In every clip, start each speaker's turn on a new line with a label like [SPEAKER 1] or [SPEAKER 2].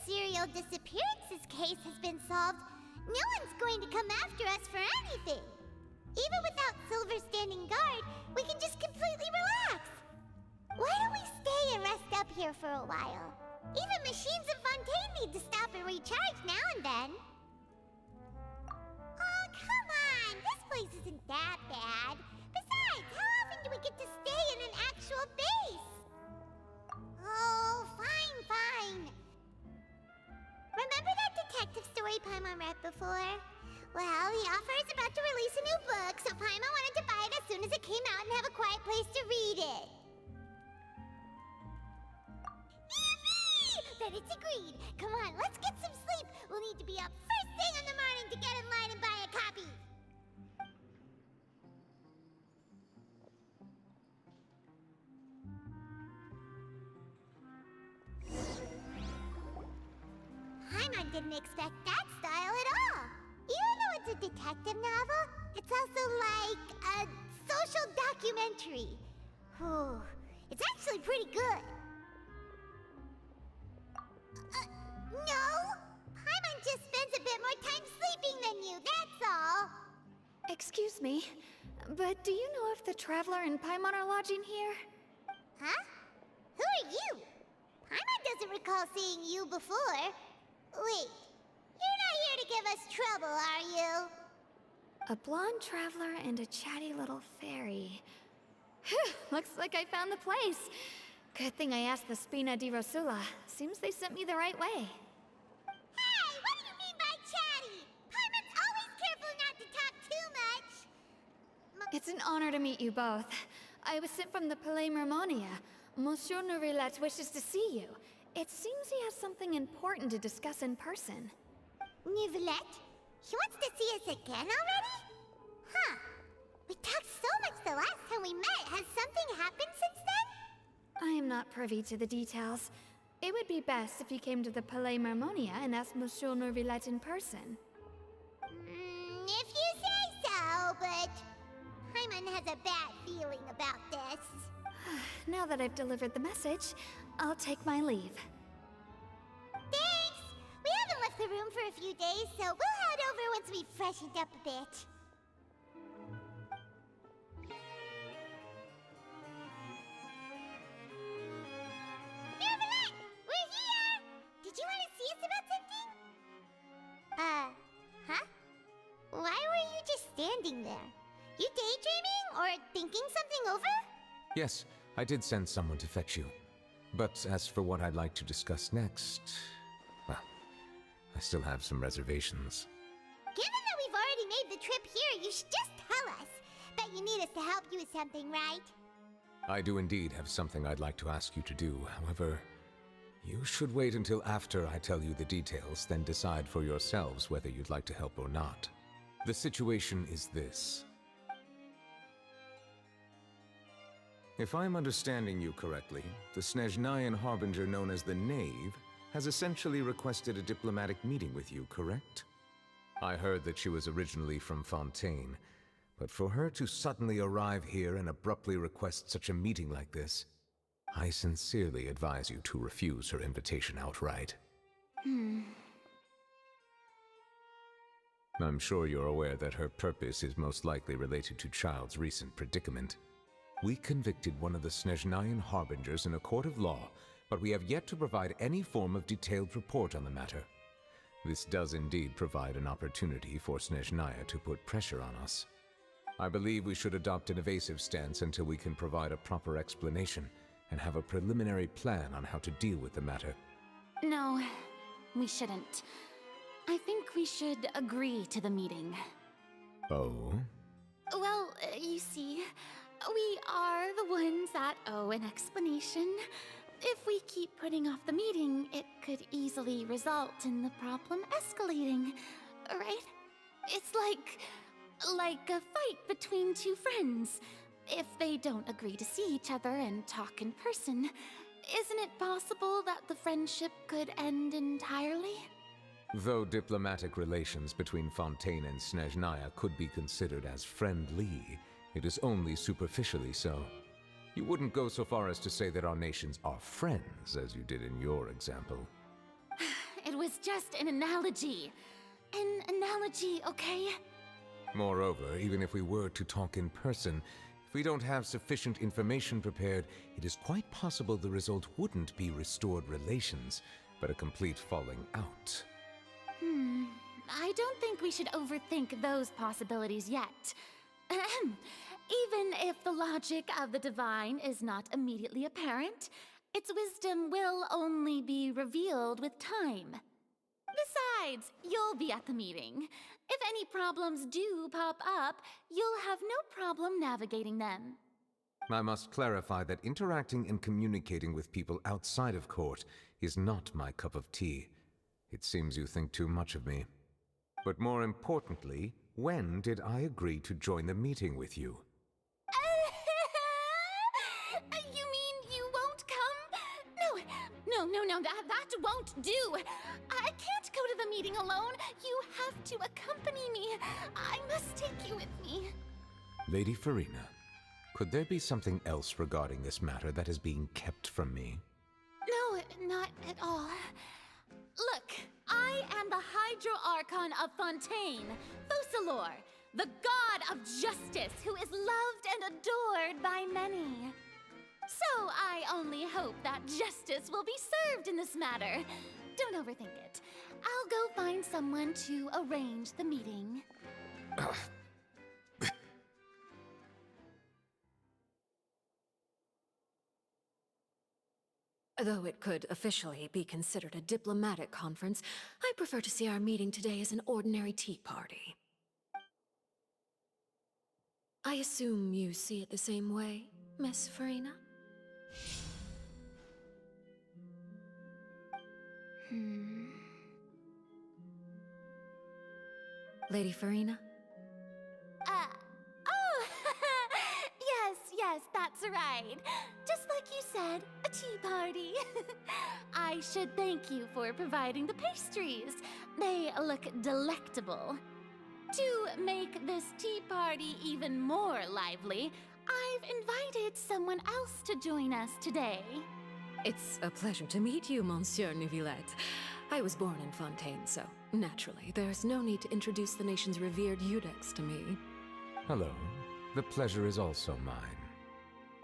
[SPEAKER 1] serial disappearances case has been solved, no one's going to come after us for anything. Even without Silver standing guard, we can just completely relax. Why don't we stay and rest up here for a while? Even machines in Fontaine need to stop and recharge now and then. Oh, come on! This place isn't that bad. Besides, how often do we get to stay in an actual base? Oh, fine. Remember that detective story Paimon read before? Well, the author is about to release a new book, so Paimon wanted to buy it as soon as it came out and have a quiet place to read it. Yippee! Then it's agreed. Come on, let's get some sleep. We'll need to be up first thing in the morning to get in line and buy a copy. Paimon didn't expect that style at all. Even though it's a detective novel, it's also like a social documentary. Whew, it's actually pretty good. No! Paimon just spends a bit more time sleeping than you, that's all.
[SPEAKER 2] Excuse me, but do you know if the Traveler and Paimon are lodging here?
[SPEAKER 1] Huh? Who are you? Paimon doesn't recall seeing you before. Wait, you're not here to give us trouble, are you?
[SPEAKER 2] A blonde traveler and a chatty little fairy. Whew, looks like I found the place. Good thing I asked the Spina di Rosula. Seems they sent me the right way.
[SPEAKER 1] Hey, what do you mean by chatty? Paimon's always careful not to talk too much.
[SPEAKER 2] It's an honor to meet you both. I was sent from the Palais Mermonia. Monsieur Nourilette wishes to see you. It seems he has something important to discuss in person.
[SPEAKER 1] Nourilette? He wants to see us again already? Huh. We talked so much the last time we met. Has something happened since then?
[SPEAKER 2] I am not privy to the details. It would be best if you came to the Palais Mermonia and asked Monsieur Nourilette in person.
[SPEAKER 1] If you say so, but Paimon has a bad feeling about this.
[SPEAKER 2] Now that I've delivered the message, I'll take my leave.
[SPEAKER 1] Thanks! We haven't left the room for a few days, so we'll head over once we've freshened up a bit. Nourilette! We're here! Did you want to see us about something? Huh? Why were you just standing there? You daydreaming or thinking something over?
[SPEAKER 3] Yes, I did send someone to fetch you. But as for what I'd like to discuss next, well, I still have some reservations.
[SPEAKER 1] Given that we've already made the trip here, you should just tell us. Bet you need us to help you with something, right?
[SPEAKER 3] I do indeed have something I'd like to ask you to do. However, you should wait until after I tell you the details, then decide for yourselves whether you'd like to help or not. The situation is this. If I'm understanding you correctly, the Snezhnayan Harbinger known as the Knave has essentially requested a diplomatic meeting with you, correct? I heard that she was originally from Fontaine, but for her to suddenly arrive here and abruptly request such a meeting like this, I sincerely advise you to refuse her invitation outright. I'm sure you're aware that her purpose is most likely related to Child's recent predicament. We convicted one of the Snezhnayan Harbingers in a court of law, but we have yet to provide any form of detailed report on the matter. This does indeed provide an opportunity for Snezhnaya to put pressure on us. I believe we should adopt an evasive stance until we can provide a proper explanation and have a preliminary plan on how to deal with the matter.
[SPEAKER 4] No, we shouldn't. I think we should agree to the meeting.
[SPEAKER 3] Oh?
[SPEAKER 4] Well, you see, we are the ones that owe an explanation. If we keep putting off the meeting, it could easily result in the problem escalating, right? It's like a fight between two friends. If they don't agree to see each other and talk in person, isn't it possible that the friendship could end entirely?
[SPEAKER 3] Though diplomatic relations between Fontaine and Snezhnaya could be considered as friendly, it is only superficially so. You wouldn't go so far as to say that our nations are friends, as you did in your example.
[SPEAKER 4] it's just an analogy. An analogy, okay?
[SPEAKER 3] Moreover, even if we were to talk in person, if we don't have sufficient information prepared, it is quite possible the result wouldn't be restored relations, but a complete falling out.
[SPEAKER 4] I don't think we should overthink those possibilities yet. Ahem. Even if the logic of the divine is not immediately apparent, its wisdom will only be revealed with time. Besides, you'll be at the meeting. If any problems do pop up, you'll have no problem navigating them.
[SPEAKER 3] I must clarify that interacting and communicating with people outside of court is not my cup of tea. It seems you think too much of me. But more importantly, when did I agree to join the meeting with you?
[SPEAKER 4] You mean you won't come? No, that won't do. I can't go to the meeting alone. You have to accompany me. I must take you with me.
[SPEAKER 3] Lady Farina, could there be something else regarding this matter that is being kept from me?
[SPEAKER 4] No, not at all. Look, I am the Hydro Archon of Fontaine, Focalor, the god of justice who is loved and adored by many. So I only hope that justice will be served in this matter. Don't overthink it. I'll go find someone to arrange the meeting.
[SPEAKER 5] Though it could officially be considered a diplomatic conference, I prefer to see our meeting today as an ordinary tea party. I assume you see it the same way, Miss Farina? Lady Farina?
[SPEAKER 4] Oh, yes, that's right. Just like you said, a tea party. I should thank you for providing the pastries. They look delectable. To make this tea party even more lively, I've invited someone else to join us today.
[SPEAKER 5] It's a pleasure to meet you, Monsieur Neuvillette. I was born in Fontaine, so naturally, there's no need to introduce the nation's revered Eudex to me.
[SPEAKER 3] Hello. The pleasure is also mine.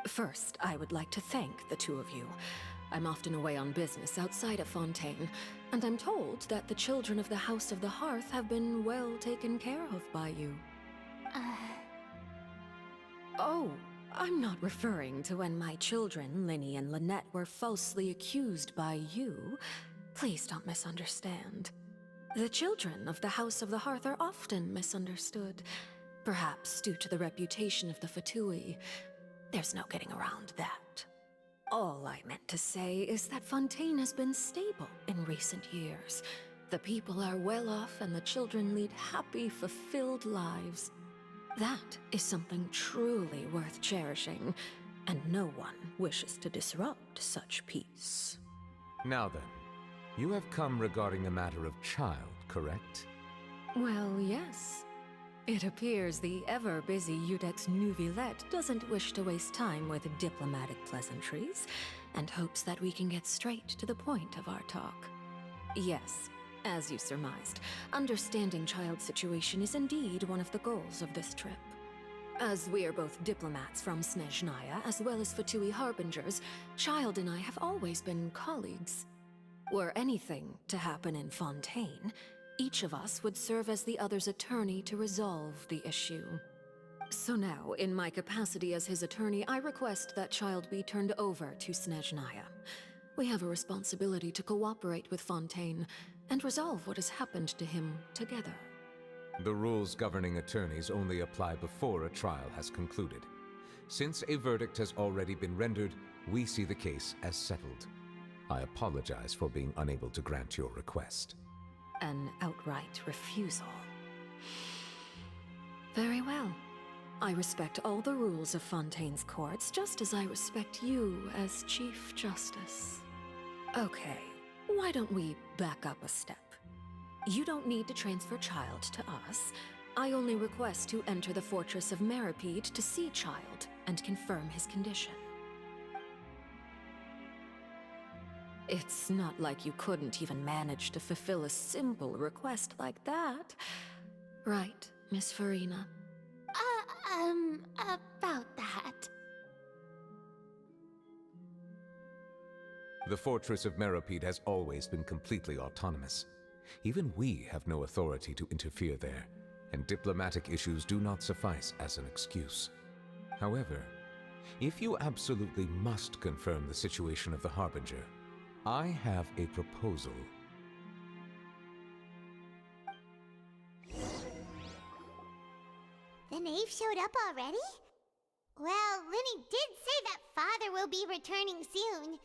[SPEAKER 5] First, I would like to thank the two of you. I'm often away on business outside of Fontaine, and I'm told that the children of the House of the Hearth have been well taken care of by you. Oh, I'm not referring to when my children, Linny and Lynette, were falsely accused by you. Please don't misunderstand. The children of the House of the Hearth are often misunderstood, perhaps due to the reputation of the Fatui. There's no getting around that. All I meant to say is that Fontaine has been stable in recent years. The people are well off and the children lead happy, fulfilled lives. That is something truly worth cherishing, and no one wishes to disrupt such peace.
[SPEAKER 3] Now then, you have come regarding a matter of child, correct?
[SPEAKER 5] Well, yes. It appears the ever-busy Eudex Neuvillette doesn't wish to waste time with diplomatic pleasantries, and hopes that we can get straight to the point of our talk. Yes, as you surmised, understanding child's situation is indeed one of the goals of this trip. As we are both diplomats from Snezhnaya, as well as Fatui harbingers, Child and I have always been colleagues. Were anything to happen in Fontaine, each of us would serve as the other's attorney to resolve the issue. So now, in my capacity as his attorney, I request that Child be turned over to Snezhnaya. We have a responsibility to cooperate with Fontaine and resolve what has happened to him together.
[SPEAKER 3] The rules governing attorneys only apply before a trial has concluded. Since a verdict has already been rendered, we see the case as settled. I apologize for being unable to grant your request.
[SPEAKER 5] An outright refusal. Very well. I respect all the rules of Fontaine's courts, just as I respect you as Chief Justice. Okay, why don't we back up a step? You don't need to transfer Child to us. I only request to enter the Fortress of Meripede to see Child and confirm his condition. It's not like you couldn't even manage to fulfill a simple request like that. Right, Miss Farina?
[SPEAKER 4] About that.
[SPEAKER 3] The fortress of Meropide has always been completely autonomous. Even we have no authority to interfere there, and diplomatic issues do not suffice as an excuse. However, if you absolutely must confirm the situation of the Harbinger, I have a proposal.
[SPEAKER 1] The knave showed up already? Well, Lenny did say that Father will be returning soon.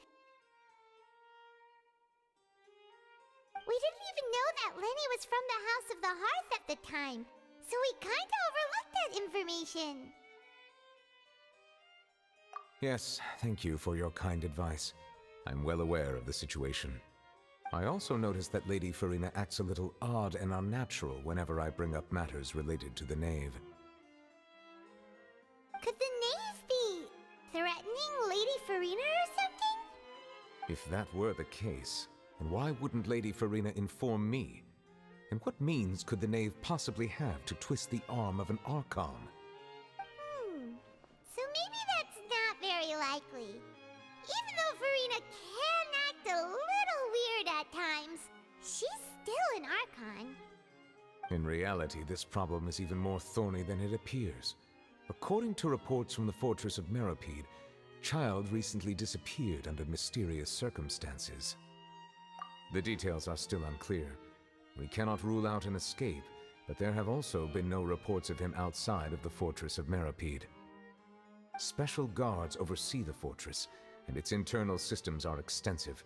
[SPEAKER 1] We didn't even know that Lenny was from the House of the Hearth at the time, so we kinda overlooked that information.
[SPEAKER 3] Yes, thank you for your kind advice. I'm well aware of the situation. I also noticed that Lady Farina acts a little odd and unnatural whenever I bring up matters related to the knave.
[SPEAKER 1] Could the knave be threatening Lady Farina or something?
[SPEAKER 3] If that were the case, then why wouldn't Lady Farina inform me? And what means could the knave possibly have to twist the arm of an Archon?
[SPEAKER 1] So maybe that's not very likely. Even though Farina can act a little weird at times, she's still an Archon.
[SPEAKER 3] In reality, this problem is even more thorny than it appears. According to reports from the Fortress of Meropide, Child recently disappeared under mysterious circumstances. The details are still unclear. We cannot rule out an escape, but there have also been no reports of him outside of the Fortress of Meropide. Special guards oversee the fortress, and its internal systems are extensive.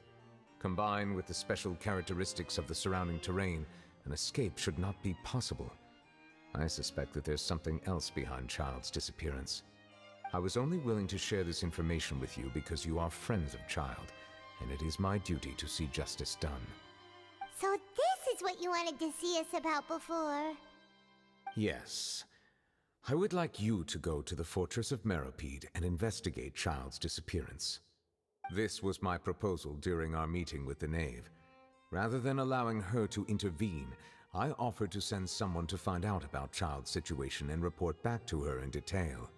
[SPEAKER 3] Combined with the special characteristics of the surrounding terrain, an escape should not be possible. I suspect that there's something else behind Child's disappearance. I was only willing to share this information with you because you are friends of Child, and it is my duty to see justice done.
[SPEAKER 1] So this is what you wanted to see us about before.
[SPEAKER 3] Yes. I would like you to go to the Fortress of Meropide and investigate Child's disappearance. This was my proposal during our meeting with the knave. Rather than allowing her to intervene, I offered to send someone to find out about Child's situation and report back to her in detail.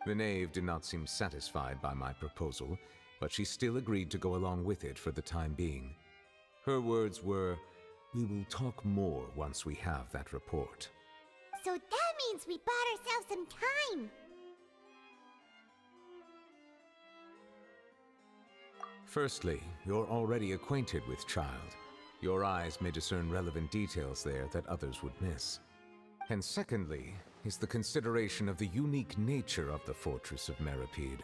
[SPEAKER 3] The knave did not seem satisfied by my proposal, but she still agreed to go along with it for the time being. Her words were, "We will talk more once we have that report."
[SPEAKER 1] So that means we bought ourselves some time.
[SPEAKER 3] Firstly, you're already acquainted with Child. Your eyes may discern relevant details there that others would miss. And secondly, is the consideration of the unique nature of the Fortress of Meropide.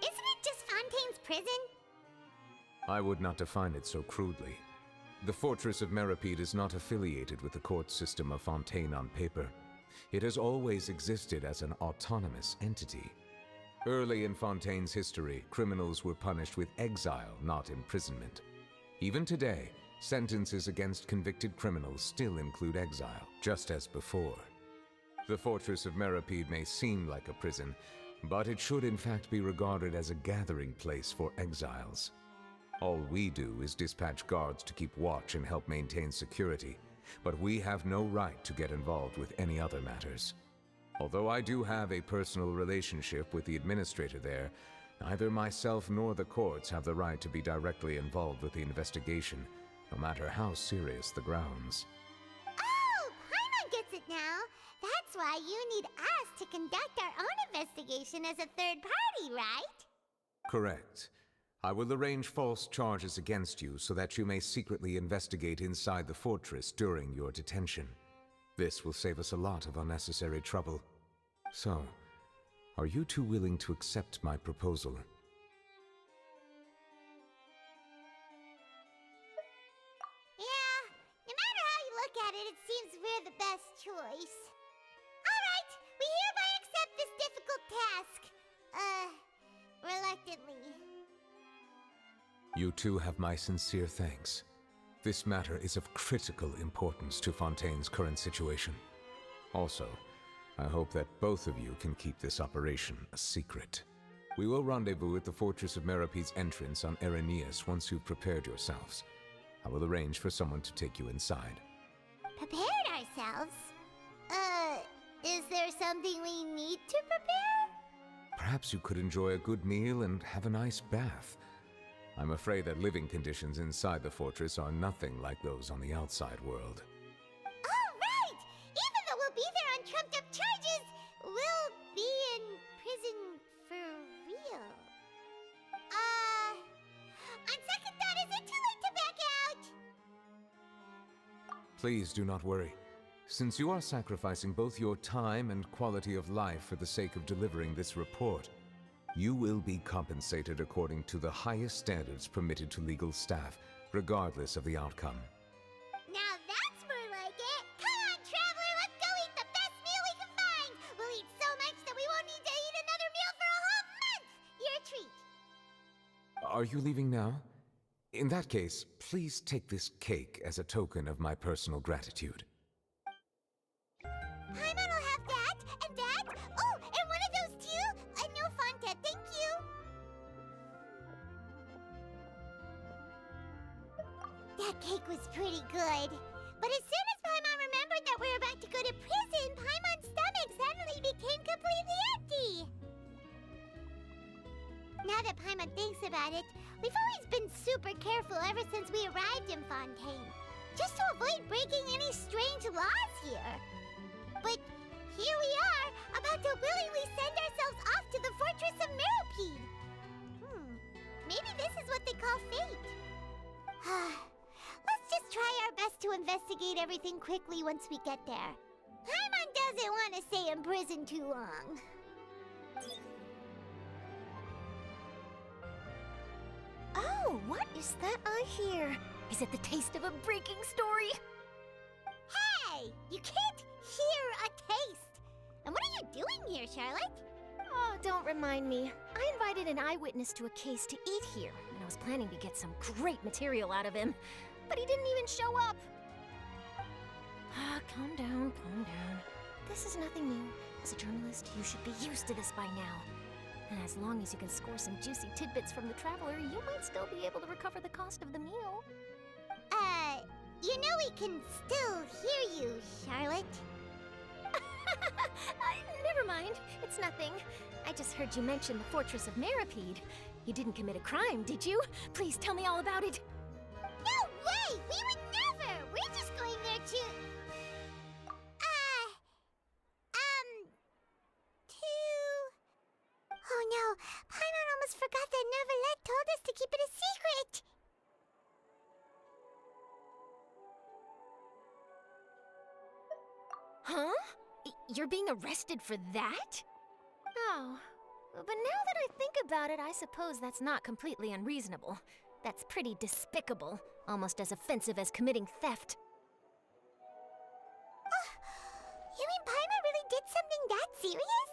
[SPEAKER 1] Isn't it just Fontaine's prison?
[SPEAKER 3] I would not define it so crudely. The Fortress of Meropide is not affiliated with the court system of Fontaine on paper. It has always existed as an autonomous entity. Early in Fontaine's history, criminals were punished with exile, not imprisonment. Even today, sentences against convicted criminals still include exile, just as before. The Fortress of Meropide may seem like a prison, but it should in fact be regarded as a gathering place for exiles. All we do is dispatch guards to keep watch and help maintain security, but we have no right to get involved with any other matters. Although I do have a personal relationship with the administrator there, neither myself nor the courts have the right to be directly involved with the investigation, no matter how serious the grounds.
[SPEAKER 1] Oh, Paimon gets it now. That's why you need us to conduct our own investigation as a third party, right?
[SPEAKER 3] Correct. I will arrange false charges against you so that you may secretly investigate inside the fortress during your detention. This will save us a lot of unnecessary trouble. So, are you two willing to accept my proposal?
[SPEAKER 1] Yeah, no matter how you look at it, it seems we're the best choice. Alright, we hereby accept this difficult task. Reluctantly.
[SPEAKER 3] You two have my sincere thanks. This matter is of critical importance to Fontaine's current situation. Also, I hope that both of you can keep this operation a secret. We will rendezvous at the Fortress of Merope's entrance on Erinius once you've prepared yourselves. I will arrange for someone to take you inside.
[SPEAKER 1] Prepared ourselves? Is there something we need to prepare?
[SPEAKER 3] Perhaps you could enjoy a good meal and have a nice bath. I'm afraid that living conditions inside the fortress are nothing like those on the outside world.
[SPEAKER 1] Oh, right! Even though we'll be there on trumped-up charges, we'll be in prison for real. On second thought, is it too late to back out?
[SPEAKER 3] Please do not worry. Since you are sacrificing both your time and quality of life for the sake of delivering this report, you will be compensated according to the highest standards permitted to legal staff, regardless of the outcome.
[SPEAKER 1] Now that's more like it! Come on, Traveler, let's go eat the best meal we can find! We'll eat so much that we won't need to eat another meal for a whole month! Your treat!
[SPEAKER 3] Are you leaving now? In that case, please take this cake as a token of my personal gratitude.
[SPEAKER 1] Paimon will have that, and that. Oh, and one of those too. No Fanta, thank you. That cake was pretty good. But as soon as Paimon remembered that we were about to go to prison, Paimon's stomach suddenly became completely empty. Now that Paimon thinks about it, we've always been super careful ever since we arrived in Fontaine, just to avoid breaking any strange laws here. But here we are, about to willingly send ourselves off to the Fortress of Meropide. Maybe this is what they call fate. Let's just try our best to investigate everything quickly once we get there. Paimon doesn't want to stay in prison too long.
[SPEAKER 6] Oh, what is that I hear? Is it the taste of a breaking story?
[SPEAKER 1] Hey! You can't hear a taste! And what are you doing here, Charlotte?
[SPEAKER 6] Oh, don't remind me. I invited an eyewitness to a case to eat here, and I was planning to get some great material out of him. But he didn't even show up. Calm down, calm down. This is nothing new. As a journalist, you should be used to this by now. And as long as you can score some juicy tidbits from the Traveler, you might still be able to recover the cost of the meal.
[SPEAKER 1] You know we can still hear you, Charlotte.
[SPEAKER 6] Never mind. It's nothing. I just heard you mention the Fortress of Meropide. You didn't commit a crime, did you? Please tell me all about it.
[SPEAKER 1] No way! We would never! We're just going there to... Oh no, Paimon almost forgot that Neuvillette told us to keep it a secret!
[SPEAKER 6] Huh? You're being arrested for that? Oh, but now that I think about it, I suppose that's not completely unreasonable. That's pretty despicable, almost as offensive as committing theft.
[SPEAKER 1] You mean Paimon really did something that serious?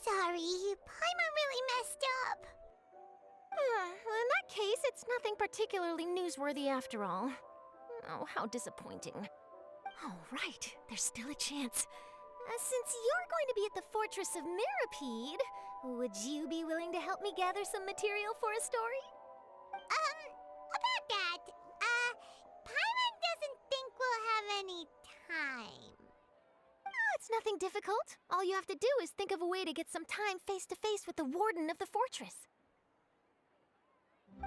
[SPEAKER 1] Sorry, Paimon really messed up.
[SPEAKER 6] Well, in that case, it's nothing particularly newsworthy after all. Oh, how disappointing. Oh, right, there's still a chance. Since you're going to be at the Fortress of Meropide, would you be willing to help me gather some material for a story?
[SPEAKER 1] About that, Paimon doesn't think we'll have any time.
[SPEAKER 6] Oh, it's nothing difficult. All you have to do is think of a way to get some time face-to-face with the warden of the fortress.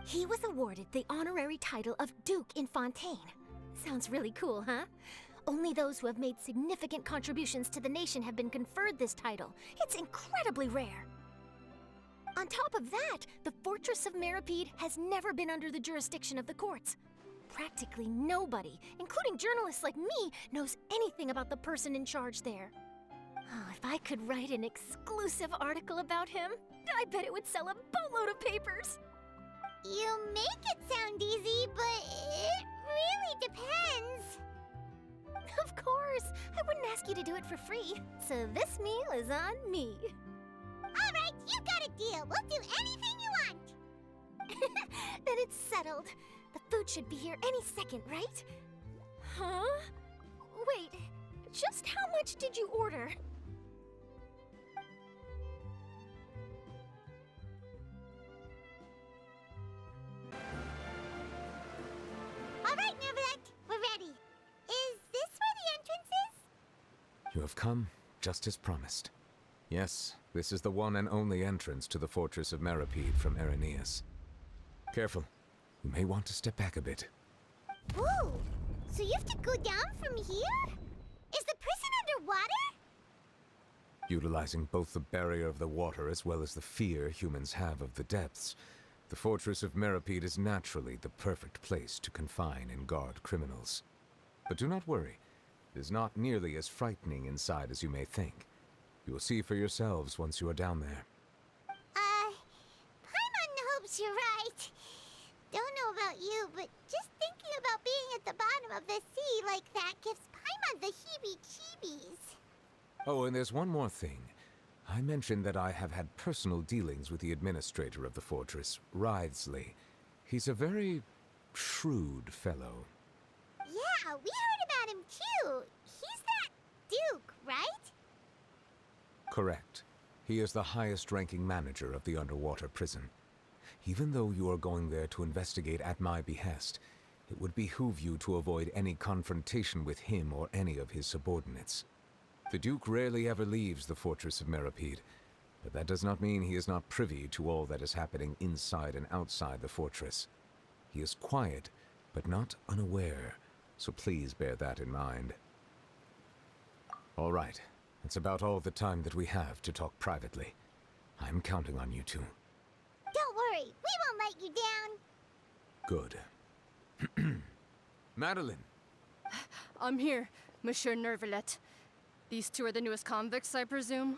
[SPEAKER 6] He was awarded the honorary title of Duke in Fontaine. Sounds really cool, huh? Only those who have made significant contributions to the nation have been conferred this title. It's incredibly rare. On top of that, the Fortress of Meropide has never been under the jurisdiction of the courts. Practically nobody, including journalists like me, knows anything about the person in charge there. Oh, if I could write an exclusive article about him, I bet it would sell a boatload of papers.
[SPEAKER 1] You make it sound easy, but it really depends.
[SPEAKER 6] Of course, I wouldn't ask you to do it for free, so this meal is on me.
[SPEAKER 1] All right, you got a deal. We'll do anything you want.
[SPEAKER 6] Then it's settled. The food should be here any second, right? Huh? Wait, just how much did you order?
[SPEAKER 3] You have come just as promised. Yes, this is the one and only entrance to the fortress of Meripede from Irenaeus. Careful. You may want to step back a bit.
[SPEAKER 1] Whoa! So you have to go down from here? Is the prison underwater?
[SPEAKER 3] Utilizing both the barrier of the water as well as the fear humans have of the depths, the fortress of Meripede is naturally the perfect place to confine and guard criminals. But do not worry. It is not nearly as frightening inside as you may think. You will see for yourselves once you are down there.
[SPEAKER 1] Paimon hopes you're right. Don't know about you, but just thinking about being at the bottom of the sea like that gives Paimon the heebie-jeebies.
[SPEAKER 3] Oh, and there's one more thing. I mentioned that I have had personal dealings with the administrator of the fortress, Writhsley. He's a very shrewd fellow.
[SPEAKER 1] Yeah, we heard about him too. He's that Duke, right?
[SPEAKER 3] Correct. He is the highest-ranking manager of the underwater prison. Even though you are going there to investigate at my behest, it would behoove you to avoid any confrontation with him or any of his subordinates. The Duke rarely ever leaves the fortress of Meripede, but that does not mean he is not privy to all that is happening inside and outside the fortress. He is quiet, but not unaware, so please bear that in mind. All right, that's about all the time that we have to talk privately. I'm counting on you two.
[SPEAKER 1] Don't worry, we won't let you down.
[SPEAKER 3] Good. Madeline!
[SPEAKER 7] I'm here, Monsieur Nervalet. These two are the newest convicts, I presume?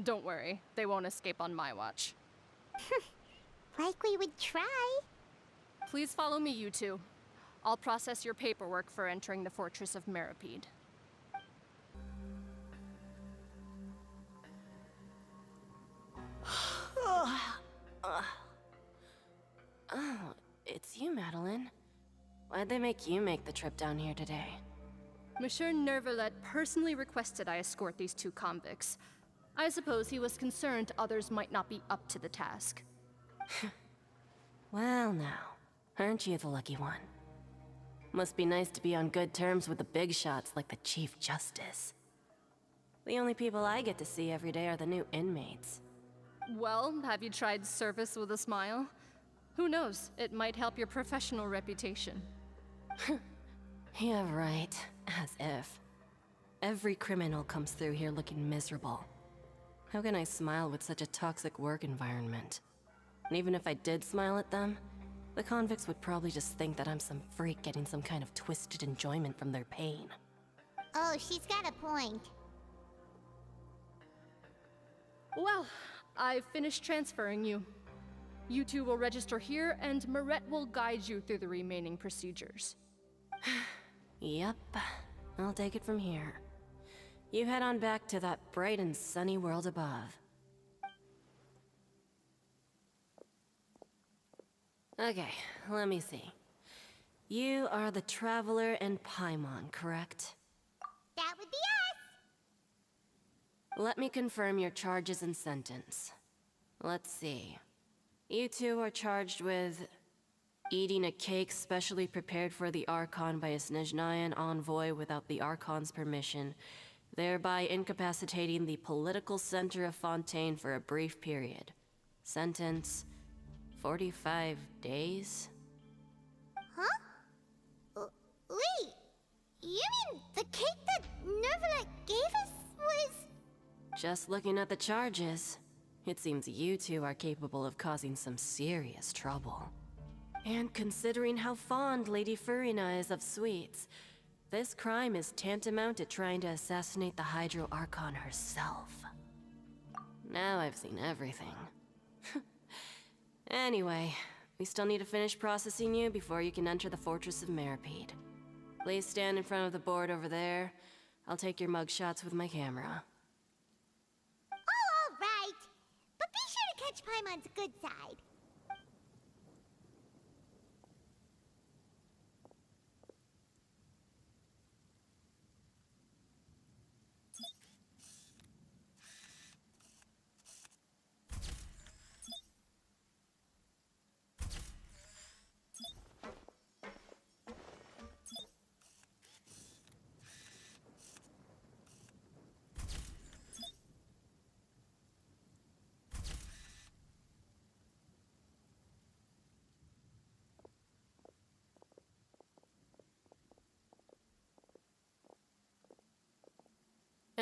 [SPEAKER 7] Don't worry, they won't escape on my watch.
[SPEAKER 1] Like we would try.
[SPEAKER 7] Please follow me, you two. I'll process your paperwork for entering the fortress of Meripede.
[SPEAKER 8] Oh, it's you, Madeline. Why'd they make you make the trip down here today?
[SPEAKER 7] Monsieur Nervalet personally requested I escort these two convicts. I suppose he was concerned others might not be up to the task.
[SPEAKER 8] Well now, aren't you the lucky one? Must be nice to be on good terms with the big shots like the Chief Justice. The only people I get to see every day are the new inmates.
[SPEAKER 7] Well, have you tried service with a smile? Who knows, it might help your professional reputation.
[SPEAKER 8] Yeah, right. As if. Every criminal comes through here looking miserable. How can I smile with such a toxic work environment? And even if I did smile at them, the convicts would probably just think that I'm some freak getting some kind of twisted enjoyment from their pain.
[SPEAKER 1] Oh, she's got a point.
[SPEAKER 7] Well, I've finished transferring you. You two will register here, and Marette will guide you through the remaining procedures.
[SPEAKER 8] Yep, I'll take it from here. You head on back to that bright and sunny world above. Okay, let me see. You are the Traveler and Paimon, correct?
[SPEAKER 1] That would be us.
[SPEAKER 8] Let me confirm your charges and sentence. Let's see. You two are charged with eating a cake specially prepared for the Archon by a Snezhnayan envoy without the Archon's permission, thereby incapacitating the political center of Fontaine for a brief period. Sentence: 45 days?
[SPEAKER 1] Huh? Wait, you mean the cake that Nervalet gave us was...
[SPEAKER 8] Just looking at the charges, it seems you two are capable of causing some serious trouble. And considering how fond Lady Furina is of sweets, this crime is tantamount to trying to assassinate the Hydro Archon herself. Now I've seen everything. Anyway, we still need to finish processing you before you can enter the Fortress of Meripede. Please stand in front of the board over there. I'll take your mug shots with my camera.
[SPEAKER 1] Oh, all right. But be sure to catch Paimon's good side.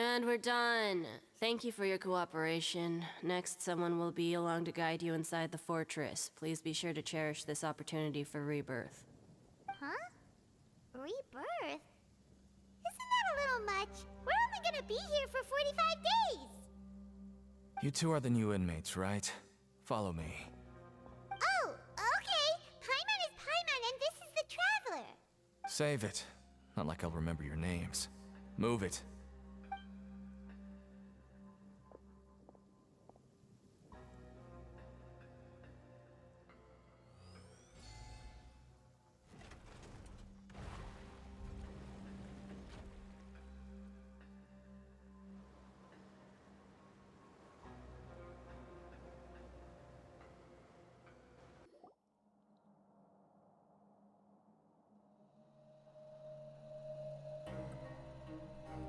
[SPEAKER 8] And we're done. Thank you for your cooperation. Next, someone will be along to guide you inside the fortress. Please be sure to cherish this opportunity for rebirth.
[SPEAKER 1] Huh? Rebirth? Isn't that a little much? We're only gonna be here for 45 days!
[SPEAKER 9] You two are the new inmates, right? Follow me.
[SPEAKER 1] Oh, okay! Paimon is Paimon and this is the Traveler!
[SPEAKER 9] Save it. Not like I'll remember your names. Move it.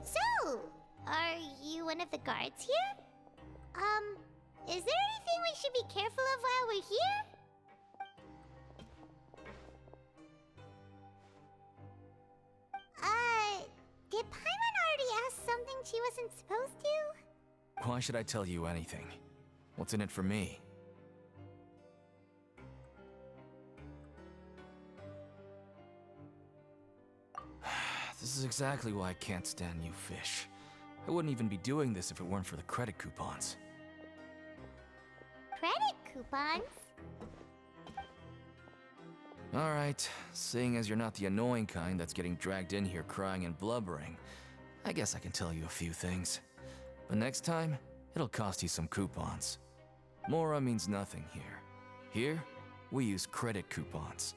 [SPEAKER 1] So, are you one of the guards here? Is there anything we should be careful of while we're here? Did Paimon already ask something she wasn't supposed to?
[SPEAKER 9] Why should I tell you anything? What's in it for me? This is exactly why I can't stand you fish. I wouldn't even be doing this if it weren't for the credit coupons.
[SPEAKER 1] Credit coupons?
[SPEAKER 9] Alright, seeing as you're not the annoying kind that's getting dragged in here crying and blubbering, I guess I can tell you a few things. But next time, it'll cost you some coupons. Mora means nothing here. Here, we use credit coupons.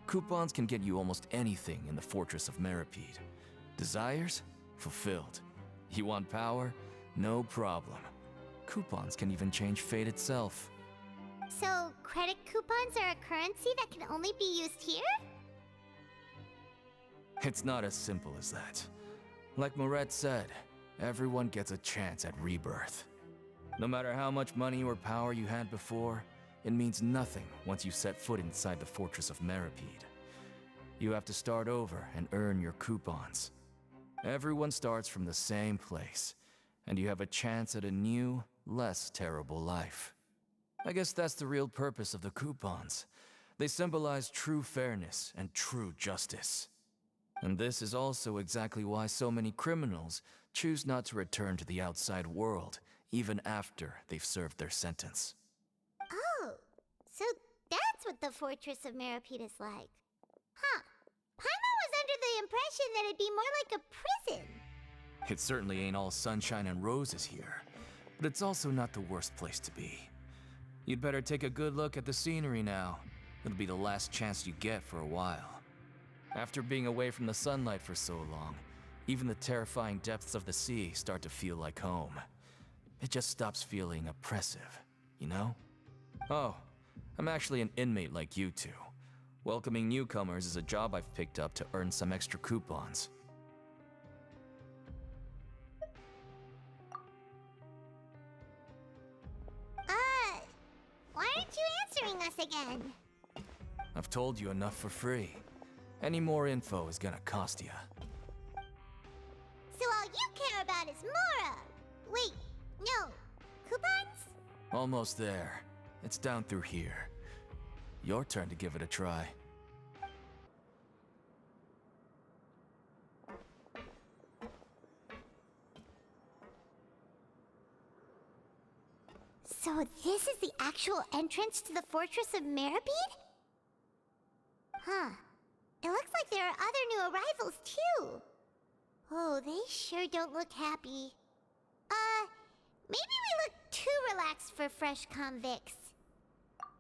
[SPEAKER 9] Coupons can get you almost anything in the Fortress of Meripede. Desires? Fulfilled. You want power? No problem. Coupons can even change fate itself.
[SPEAKER 1] So, credit coupons are a currency that can only be used here?
[SPEAKER 9] It's not as simple as that. Like Moret said, everyone gets a chance at rebirth. No matter how much money or power you had before, it means nothing once you set foot inside the Fortress of Meripede. You have to start over and earn your coupons. Everyone starts from the same place, and you have a chance at a new, less terrible life. I guess that's the real purpose of the coupons. They symbolize true fairness and true justice. And this is also exactly why so many criminals choose not to return to the outside world, even after they've served their sentence.
[SPEAKER 1] Oh, so that's what the Fortress of Meripede is like. Huh. Paimon was under the impression that it'd be more like a prison.
[SPEAKER 9] It certainly ain't all sunshine and roses here, but it's also not the worst place to be. You'd better take a good look at the scenery now. It'll be the last chance you get for a while. After being away from the sunlight for so long, even the terrifying depths of the sea start to feel like home. It just stops feeling oppressive, you know? Oh, I'm actually an inmate like you two. Welcoming newcomers is a job I've picked up to earn some extra coupons.
[SPEAKER 1] Why aren't you answering us again?
[SPEAKER 9] I've told you enough for free. Any more info is gonna cost you.
[SPEAKER 1] So all you care about is Mora! Wait, no. Coupons?
[SPEAKER 9] Almost there. It's down through here. Your turn to give it a try.
[SPEAKER 1] So this is the actual entrance to the Fortress of Meripede? Huh. It looks like there are other new arrivals, too. Oh, they sure don't look happy. Maybe we look too relaxed for fresh convicts.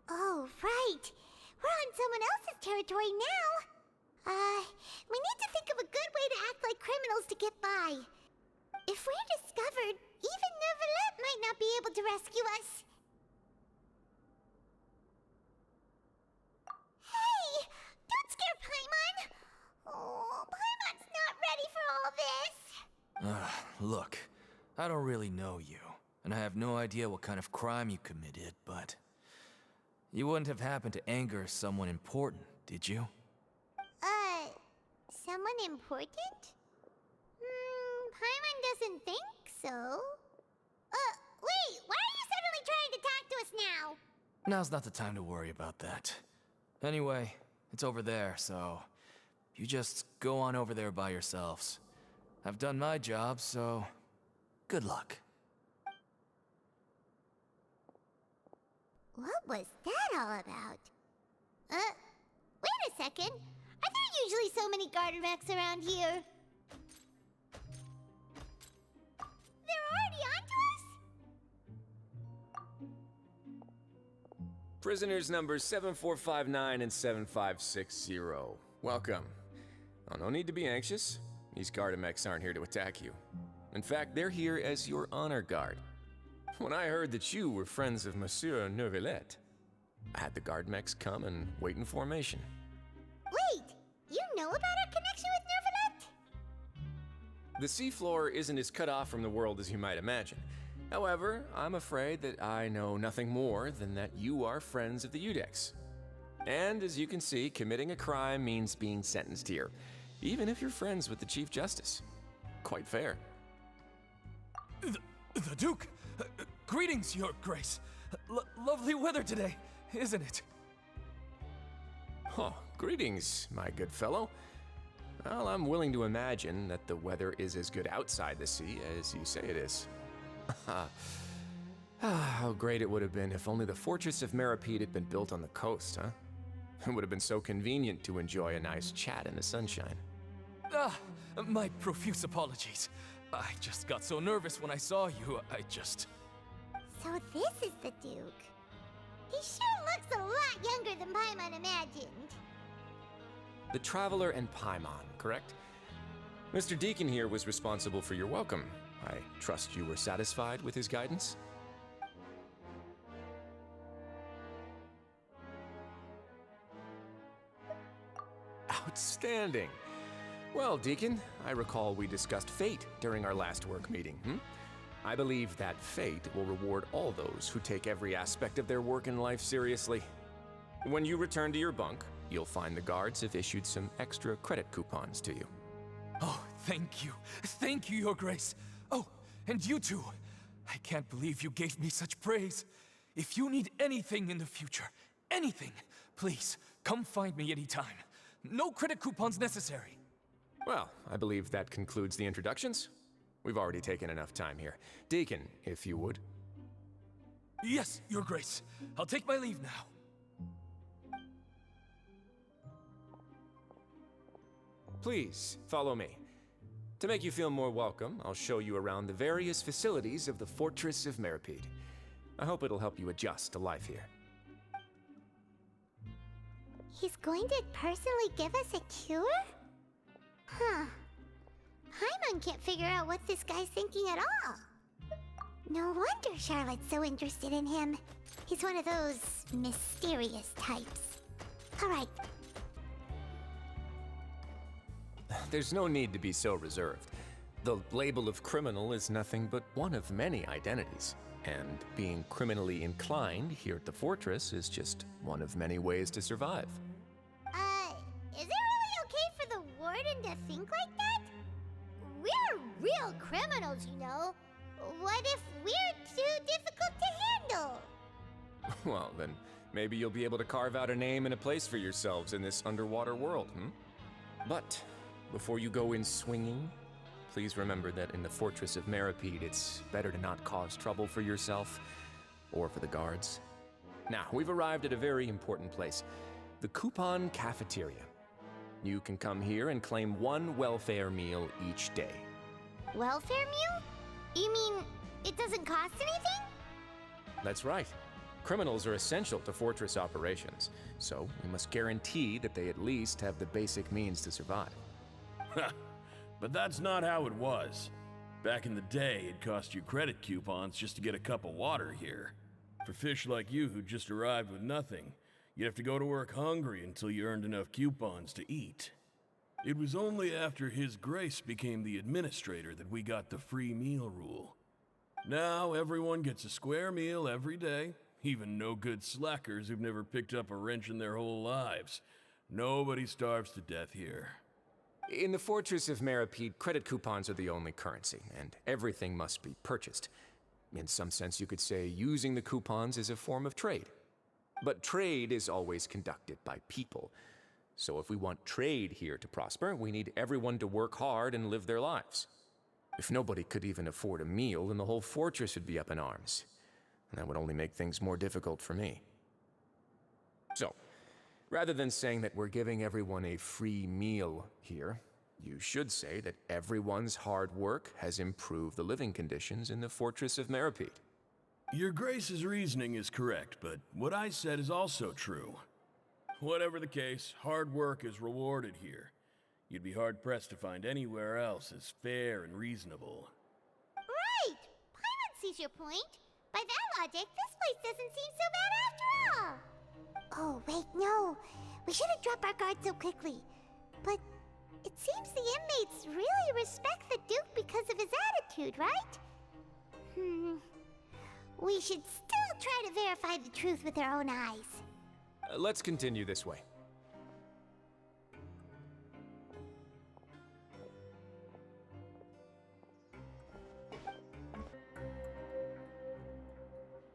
[SPEAKER 1] Oh, right. We're on someone else's territory now. We need to think of a good way to act like criminals to get by. If we're discovered, even Neuvillette might not be able to rescue us. Hey! Don't scare Paimon! Oh, Paimon's not ready for all this.
[SPEAKER 9] Look, I don't really know you, and I have no idea what kind of crime you committed, but you wouldn't have happened to anger someone important, did you?
[SPEAKER 1] Someone important? Paimon doesn't think so. Wait, why are you suddenly trying to talk to us now?
[SPEAKER 9] Now's not the time to worry about that. Anyway, it's over there, so you just go on over there by yourselves. I've done my job, so good luck.
[SPEAKER 1] What was that all about? Wait a second. Are there usually so many garter mechs around here? They're already onto us?
[SPEAKER 10] Prisoners numbers 7459 and 7560. Welcome. Oh, no need to be anxious. These Gardamex aren't here to attack you. In fact, they're here as your honor guard. When I heard that you were friends of Monsieur Neuvillette, I had the Gardamex come and wait in formation.
[SPEAKER 1] Wait, you know about our connection with Neuvillette?
[SPEAKER 10] The seafloor isn't as cut off from the world as you might imagine. However, I'm afraid that I know nothing more than that you are friends of the Udex. And as you can see, committing a crime means being sentenced here, even if you're friends with the Chief Justice. Quite fair.
[SPEAKER 9] The Duke! Greetings, Your Grace. Lovely weather today, isn't it?
[SPEAKER 10] Oh, greetings, my good fellow. Well, I'm willing to imagine that the weather is as good outside the sea as you say it is. How great it would have been if only the Fortress of Meripede had been built on the coast, huh? It would have been so convenient to enjoy a nice chat in the sunshine.
[SPEAKER 9] My profuse apologies. I just got so nervous when I saw you,
[SPEAKER 1] So this is the Duke. He sure looks a lot younger than Paimon imagined.
[SPEAKER 10] The Traveler and Paimon, correct? Mr. Deacon here was responsible for your welcome. I trust you were satisfied with his guidance? Outstanding. Well, Deacon, I recall we discussed fate during our last work meeting, I believe that fate will reward all those who take every aspect of their work in life seriously. When you return to your bunk, you'll find the guards have issued some extra credit coupons to you.
[SPEAKER 9] Oh, thank you. Thank you, Your Grace. Oh, and you too. I can't believe you gave me such praise. If you need anything in the future, anything, please, come find me anytime. No credit coupons necessary.
[SPEAKER 10] Well, I believe that concludes the introductions. We've already taken enough time here. Deacon, if you would.
[SPEAKER 9] Yes, Your Grace. I'll take my leave now.
[SPEAKER 10] Please, follow me. To make you feel more welcome, I'll show you around the various facilities of the Fortress of Meripede. I hope it'll help you adjust to life here.
[SPEAKER 1] He's going to personally give us a cure? Huh. Paimon can't figure out what this guy's thinking at all. No wonder Charlotte's so interested in him. He's one of those mysterious types. All right.
[SPEAKER 10] There's no need to be so reserved. The label of criminal is nothing but one of many identities. And being criminally inclined here at the Fortress is just one of many ways to survive.
[SPEAKER 1] Is it really okay for the warden to think like that? We're real criminals, you know. What if we're too difficult to handle?
[SPEAKER 10] Well, then maybe you'll be able to carve out a name and a place for yourselves in this underwater world, But before you go in swinging, please remember that in the Fortress of Meripede, it's better to not cause trouble for yourself or for the guards. Now, we've arrived at a very important place, the Coupon Cafeteria. You can come here and claim one welfare meal each day.
[SPEAKER 1] Welfare meal? You mean it doesn't cost anything?
[SPEAKER 10] That's right. Criminals are essential to Fortress operations, so we must guarantee that they at least have the basic means to survive.
[SPEAKER 11] But that's not how it was. Back in the day, it cost you credit coupons just to get a cup of water here. For fish like you who just arrived with nothing, you'd have to go to work hungry until you earned enough coupons to eat. It was only after His Grace became the administrator that we got the free meal rule. Now everyone gets a square meal every day, even no-good slackers who've never picked up a wrench in their whole lives. Nobody starves to death here.
[SPEAKER 10] In the Fortress of Meripede, credit coupons are the only currency, and everything must be purchased. In some sense, you could say using the coupons is a form of trade. But trade is always conducted by people. So if we want trade here to prosper, we need everyone to work hard and live their lives. If nobody could even afford a meal, then the whole fortress would be up in arms. And that would only make things more difficult for me. So, rather than saying that we're giving everyone a free meal here, you should say that everyone's hard work has improved the living conditions in the Fortress of Meripede.
[SPEAKER 11] Your Grace's reasoning is correct, but what I said is also true. Whatever the case, hard work is rewarded here. You'd be hard-pressed to find anywhere else as fair and reasonable.
[SPEAKER 1] Right! Paimon sees your point. By that logic, this place doesn't seem so bad after all. Oh, wait, no. We shouldn't drop our guard so quickly. But it seems the inmates really respect the Duke because of his attitude, right? We should still try to verify the truth with our own eyes.
[SPEAKER 10] Let's continue this way.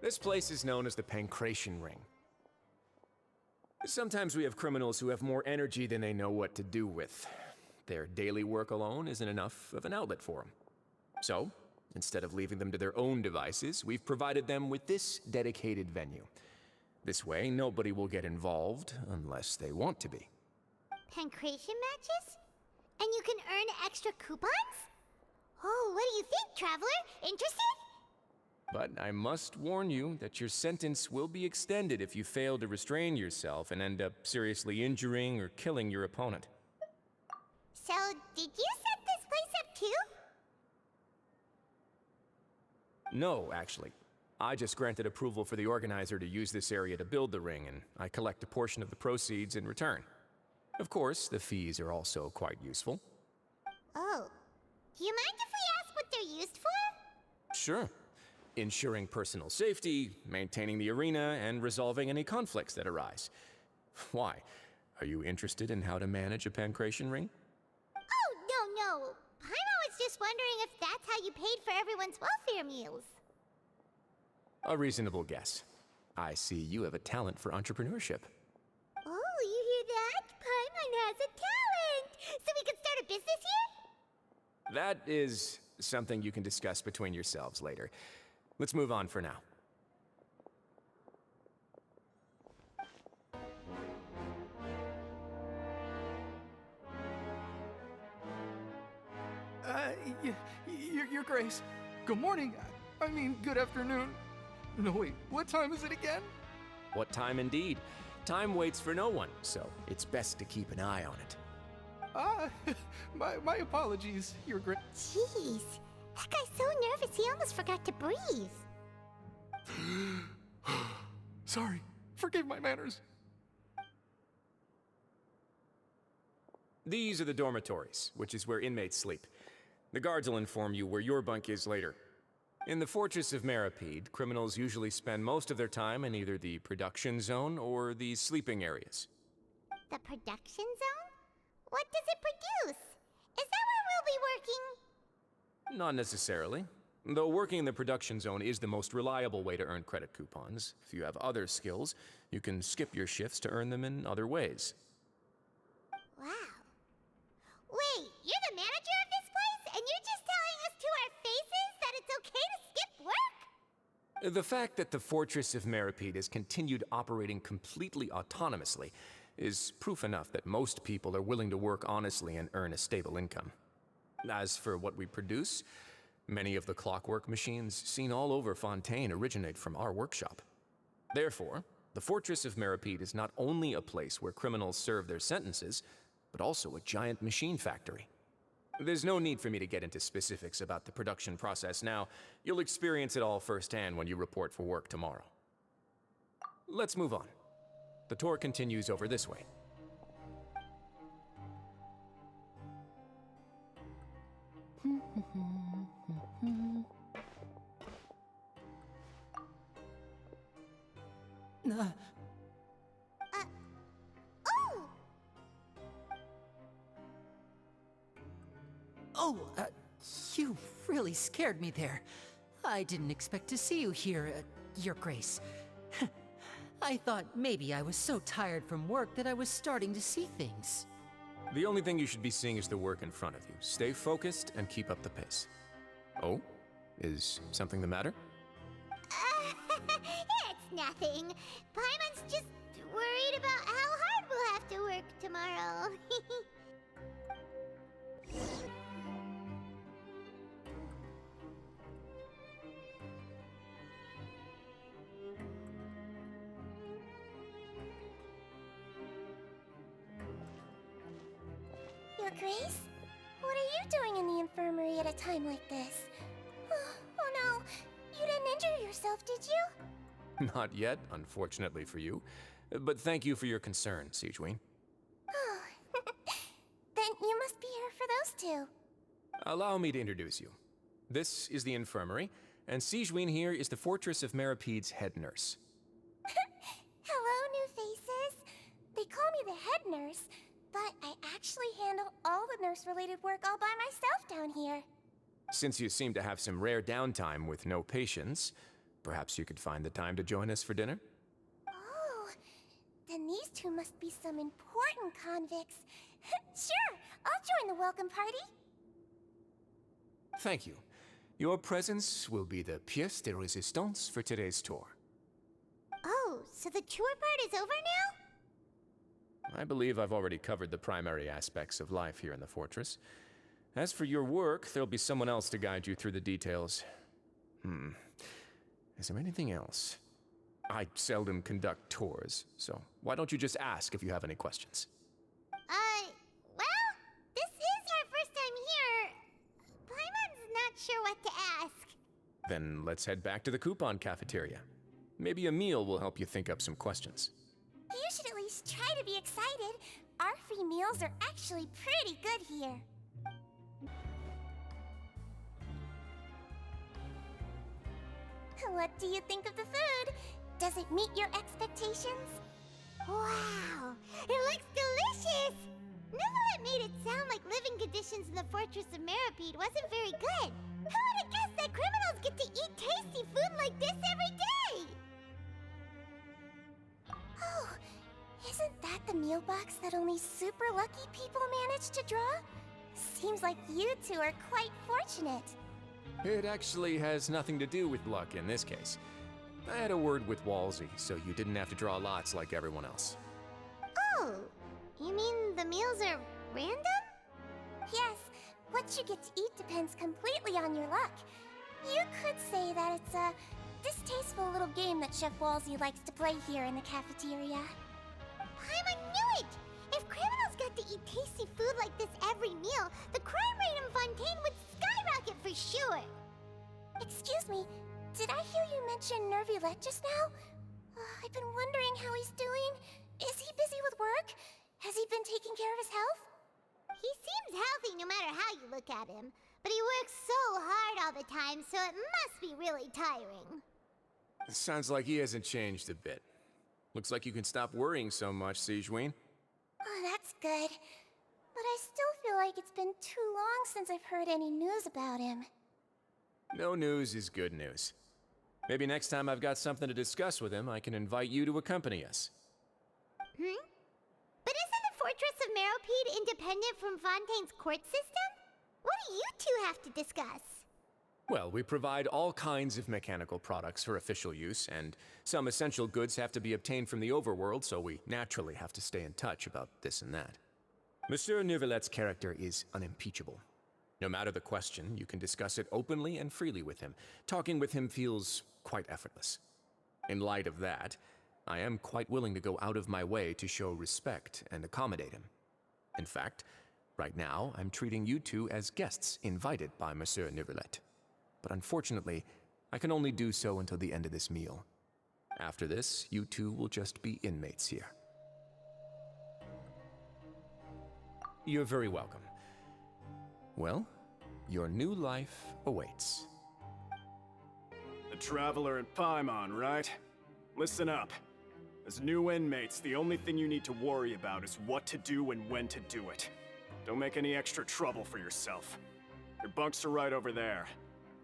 [SPEAKER 10] This place is known as the Pancration Ring. Sometimes we have criminals who have more energy than they know what to do with. Their daily work alone isn't enough of an outlet for them. So, instead of leaving them to their own devices, we've provided them with this dedicated venue. This way, nobody will get involved unless they want to be.
[SPEAKER 1] Pancration matches? And you can earn extra coupons? Oh, what do you think, Traveler? Interested?
[SPEAKER 10] But I must warn you that your sentence will be extended if you fail to restrain yourself and end up seriously injuring or killing your opponent.
[SPEAKER 1] So, did you set this place up too?
[SPEAKER 10] No, actually. I just granted approval for the organizer to use this area to build the ring, and I collect a portion of the proceeds in return. Of course, the fees are also quite useful.
[SPEAKER 1] Oh. Do you mind if we ask what they're used for?
[SPEAKER 10] Sure. Ensuring personal safety, maintaining the arena, and resolving any conflicts that arise. Why? Are you interested in how to manage a pancration ring?
[SPEAKER 1] Oh, no. Paimon was just wondering if that's how you paid for everyone's welfare meals.
[SPEAKER 10] A reasonable guess. I see you have a talent for entrepreneurship.
[SPEAKER 1] Oh, you hear that? Paimon has a talent! So we can start a business here?
[SPEAKER 10] That is something you can discuss between yourselves later. Let's move on for now.
[SPEAKER 9] Your Grace. Good morning. I mean, good afternoon. No, wait, what time is it again?
[SPEAKER 10] What time indeed? Time waits for no one, so it's best to keep an eye on it.
[SPEAKER 9] My apologies, Your Grace.
[SPEAKER 1] Jeez. That guy's so nervous he almost forgot to breathe.
[SPEAKER 9] Sorry, forgive my manners.
[SPEAKER 10] These are the dormitories, which is where inmates sleep. The guards will inform you where your bunk is later. In the Fortress of Meripede, criminals usually spend most of their time in either the production zone or the sleeping areas.
[SPEAKER 1] The production zone? What does it produce? Is that where we'll be working?
[SPEAKER 10] Not necessarily. Though working in the production zone is the most reliable way to earn credit coupons, if you have other skills, you can skip your shifts to earn them in other ways.
[SPEAKER 1] Wow. Wait, you're the manager of this place, and you're just telling us to our faces that it's okay to skip work?
[SPEAKER 10] The fact that the Fortress of Meripede has continued operating completely autonomously is proof enough that most people are willing to work honestly and earn a stable income. As for what we produce, many of the clockwork machines seen all over Fontaine originate from our workshop. Therefore, the Fortress of Meripede is not only a place where criminals serve their sentences, but also a giant machine factory. There's no need for me to get into specifics about the production process now. You'll experience it all firsthand when you report for work tomorrow. Let's move on. The tour continues over this way.
[SPEAKER 1] Oh!
[SPEAKER 12] You really scared me there. I didn't expect to see you here, Your Grace. I thought maybe I was so tired from work that I was starting to see things.
[SPEAKER 10] The only thing you should be seeing is the work in front of you. Stay focused and keep up the pace. Oh? Is something the matter?
[SPEAKER 1] It's nothing. Paimon's just worried about how hard we'll have to work tomorrow.
[SPEAKER 13] Your Grace? What are you doing in the infirmary at a time like this? Oh no, you didn't injure yourself, did you?
[SPEAKER 10] Not yet, unfortunately for you. But thank you for your concern, Sigewin.
[SPEAKER 13] Oh, then you must be here for those two.
[SPEAKER 10] Allow me to introduce you. This is the infirmary, and Sigewin here is the Fortress of Meripede's head nurse.
[SPEAKER 13] Hello, new faces. They call me the head nurse, but I actually handle all the nurse-related work all by myself down here.
[SPEAKER 10] Since you seem to have some rare downtime with no patients, perhaps you could find the time to join us for dinner?
[SPEAKER 13] Oh, then these two must be some important convicts. Sure, I'll join the welcome party.
[SPEAKER 10] Thank you. Your presence will be the pièce de résistance for today's tour.
[SPEAKER 1] Oh, so the tour part is over now?
[SPEAKER 10] I believe I've already covered the primary aspects of life here in the fortress. As for your work, there'll be someone else to guide you through the details. Is there anything else? I seldom conduct tours, so why don't you just ask if you have any questions?
[SPEAKER 1] Well, this is our first time here. Paimon's not sure what to ask.
[SPEAKER 10] Then let's head back to the coupon cafeteria. Maybe a meal will help you think up some questions.
[SPEAKER 13] You should at least try to be excited. Our free meals are actually pretty good here. What do you think of the food? Does it meet your expectations?
[SPEAKER 1] Wow, it looks delicious! Nicolette made it sound like living conditions in the Fortress of Meripede wasn't very good. Who would have guessed that criminals get to eat tasty food like this every day?
[SPEAKER 13] Oh, isn't that the meal box that only super lucky people manage to draw? Seems like you two are quite fortunate.
[SPEAKER 10] It actually has nothing to do with luck in this case. I had a word with Walsey, so you didn't have to draw lots like everyone else.
[SPEAKER 1] Oh, you mean the meals are random?
[SPEAKER 13] Yes, what you get to eat depends completely on your luck. You could say that it's a distasteful little game that Chef Walsey likes to play here in the cafeteria.
[SPEAKER 1] Paimon knew it! If criminals got to eat tasty food like this every meal, the crime rate in Fontaine would skyrocket for sure!
[SPEAKER 13] Excuse me, did I hear you mention Nervulette just now? I've been wondering how he's doing. Is he busy with work? Has he been taking care of his health?
[SPEAKER 1] He seems healthy no matter how you look at him, but he works so hard all the time, so it must be really tiring.
[SPEAKER 10] Sounds like he hasn't changed a bit. Looks like you can stop worrying so much, Sigewin.
[SPEAKER 13] Oh, that's good. But I still feel like it's been too long since I've heard any news about him.
[SPEAKER 10] No news is good news. Maybe next time I've got something to discuss with him, I can invite you to accompany us.
[SPEAKER 1] But isn't the Fortress of Meropede independent from Fontaine's court system? What do you two have to discuss?
[SPEAKER 10] Well, we provide all kinds of mechanical products for official use, and some essential goods have to be obtained from the overworld, so we naturally have to stay in touch about this and that. Monsieur Neuvillette's character is unimpeachable. No matter the question, you can discuss it openly and freely with him. Talking with him feels quite effortless. In light of that, I am quite willing to go out of my way to show respect and accommodate him. In fact, right now, I'm treating you two as guests invited by Monsieur Neuvillette. But unfortunately, I can only do so until the end of this meal. After this, you two will just be inmates here. You're very welcome. Well, your new life awaits.
[SPEAKER 14] The Traveler and Paimon, right? Listen up. As new inmates, the only thing you need to worry about is what to do and when to do it. Don't make any extra trouble for yourself. Your bunks are right over there.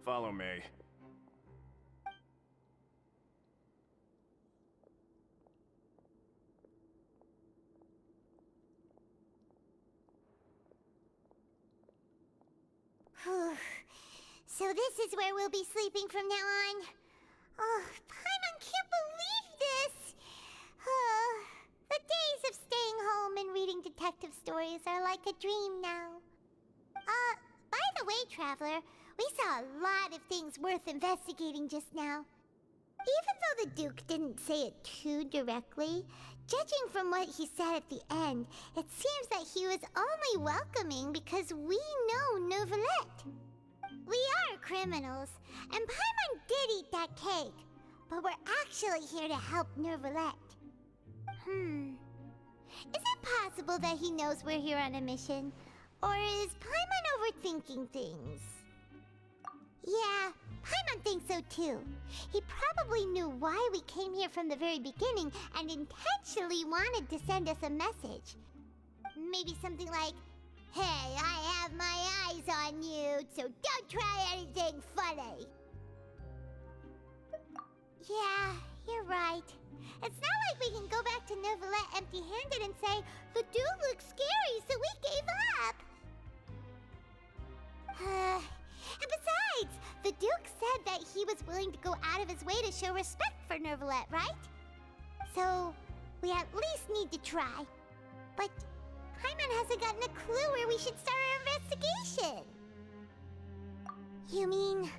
[SPEAKER 14] Follow me.
[SPEAKER 1] So this is where we'll be sleeping from now on. Oh, Paimon can't believe this! The days of staying home and reading detective stories are like a dream now. By the way, Traveler, we saw a lot of things worth investigating just now. Even though the Duke didn't say it too directly, judging from what he said at the end, it seems that he was only welcoming because we know Neuvillette. We are criminals, and Paimon did eat that cake, but we're actually here to help Neuvillette. Is it possible that he knows we're here on a mission? Or is Paimon overthinking things? Yeah, Paimon thinks so too. He probably knew why we came here from the very beginning and intentionally wanted to send us a message. Maybe something like, "Hey, I have my eyes on you, so don't try anything funny." Yeah, you're right. It's not like we can go back to Neuvillette empty-handed and say, "The dude looks scary, so we gave up." And besides, the Duke said that he was willing to go out of his way to show respect for Neuvillette, right? So, we at least need to try. But Paimon hasn't gotten a clue where we should start our investigation. You mean...